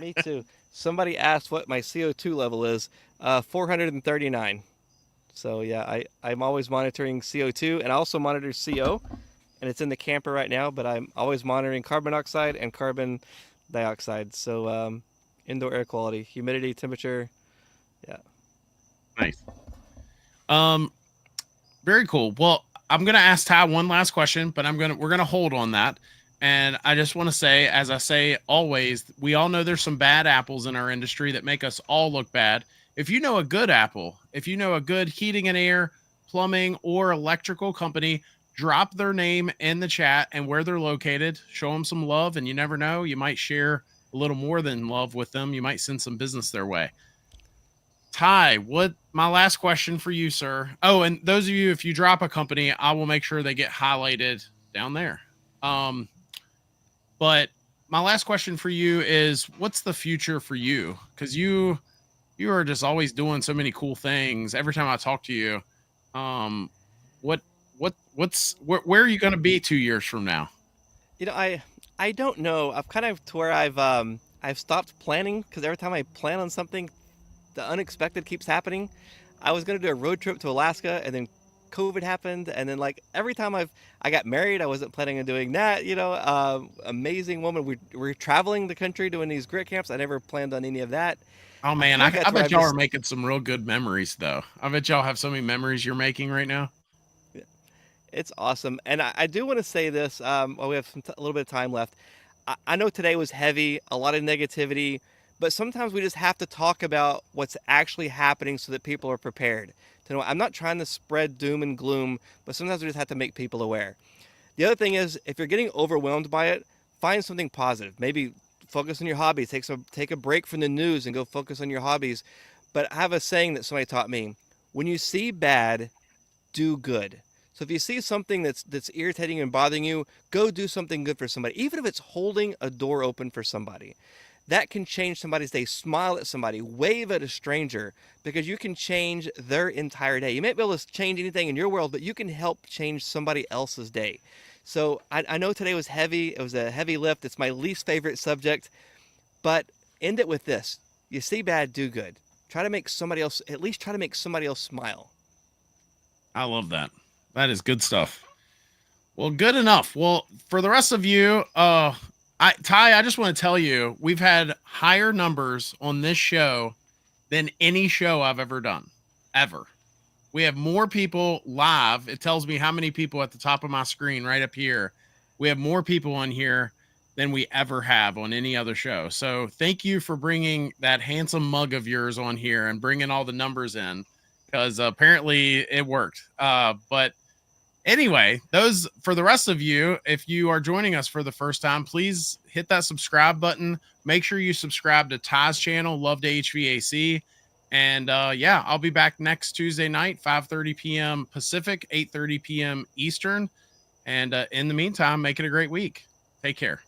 Me too. Somebody asked what my CO2 level is. 439. So yeah, I'm always monitoring CO2, and I also monitor CO, and it's in the camper right now, but I'm always monitoring carbon monoxide and carbon dioxide. So indoor air quality, humidity, temperature. Yeah. Nice. Very cool. Well, I'm gonna ask Ty one last question, but we're gonna hold on that. And I just want to say, as I say always, we all know there's some bad apples in our industry that make us all look bad. If you know a good apple, if you know a good heating and air, plumbing, or electrical company, drop their name in the chat and where they're located. Show them some love, and you never know, you might share a little more than love with them. You might send some business their way. Ty, my last question for you, sir. Oh, and those of you, if you drop a company, I will make sure they get highlighted down there. But my last question for you is, what's the future for you? Because you are just always doing so many cool things. Every time I talk to you, where are you going to be 2 years from now? I don't know. I've kind of to where I've stopped planning, because every time I plan on something, the unexpected keeps happening. I was going to do a road trip to Alaska, and then COVID happened, and then like every time I got married, I wasn't planning on doing that. Amazing woman. We're traveling the country doing these grit camps. I never planned on any of that. Oh man, I bet y'all are making some real good memories, though. I bet y'all have so many memories you're making right now. Yeah, it's awesome, and I do want to say this. While we have a little bit of time left, I know today was heavy, a lot of negativity, but sometimes we just have to talk about what's actually happening so that people are prepared. I'm not trying to spread doom and gloom, but sometimes we just have to make people aware. The other thing is, if you're getting overwhelmed by it, find something positive. Maybe focus on your hobbies. Take a break from the news and go focus on your hobbies. But I have a saying that somebody taught me: When you see bad, do good. So if you see something that's irritating and bothering you, go do something good for somebody. Even if it's holding a door open for somebody. That can change somebody's day. Smile at somebody, wave at a stranger, because you can change their entire day. You may not be able to change anything in your world, but you can help change somebody else's day. So I know today was heavy. It was a heavy lift. It's my least favorite subject, but end it with this. You see bad, do good. Try to make somebody else, at least try to make somebody else smile. I love that. That is good stuff. Well, good enough. Well, for the rest of you, Ty, I just want to tell you, we've had higher numbers on this show than any show I've ever done, ever. We have more people live. It tells me how many people at the top of my screen right up here. We have more people on here than we ever have on any other show. So thank you for bringing that handsome mug of yours on here and bringing all the numbers in, because apparently it worked. But anyway, those for the rest of you, if you are joining us for the first time, please hit that subscribe button. Make sure you subscribe to Ty's channel, Love to HVAC. And yeah, I'll be back next Tuesday night, 5:30 p.m. Pacific, 8:30 p.m. Eastern. And in the meantime, make it a great week. Take care.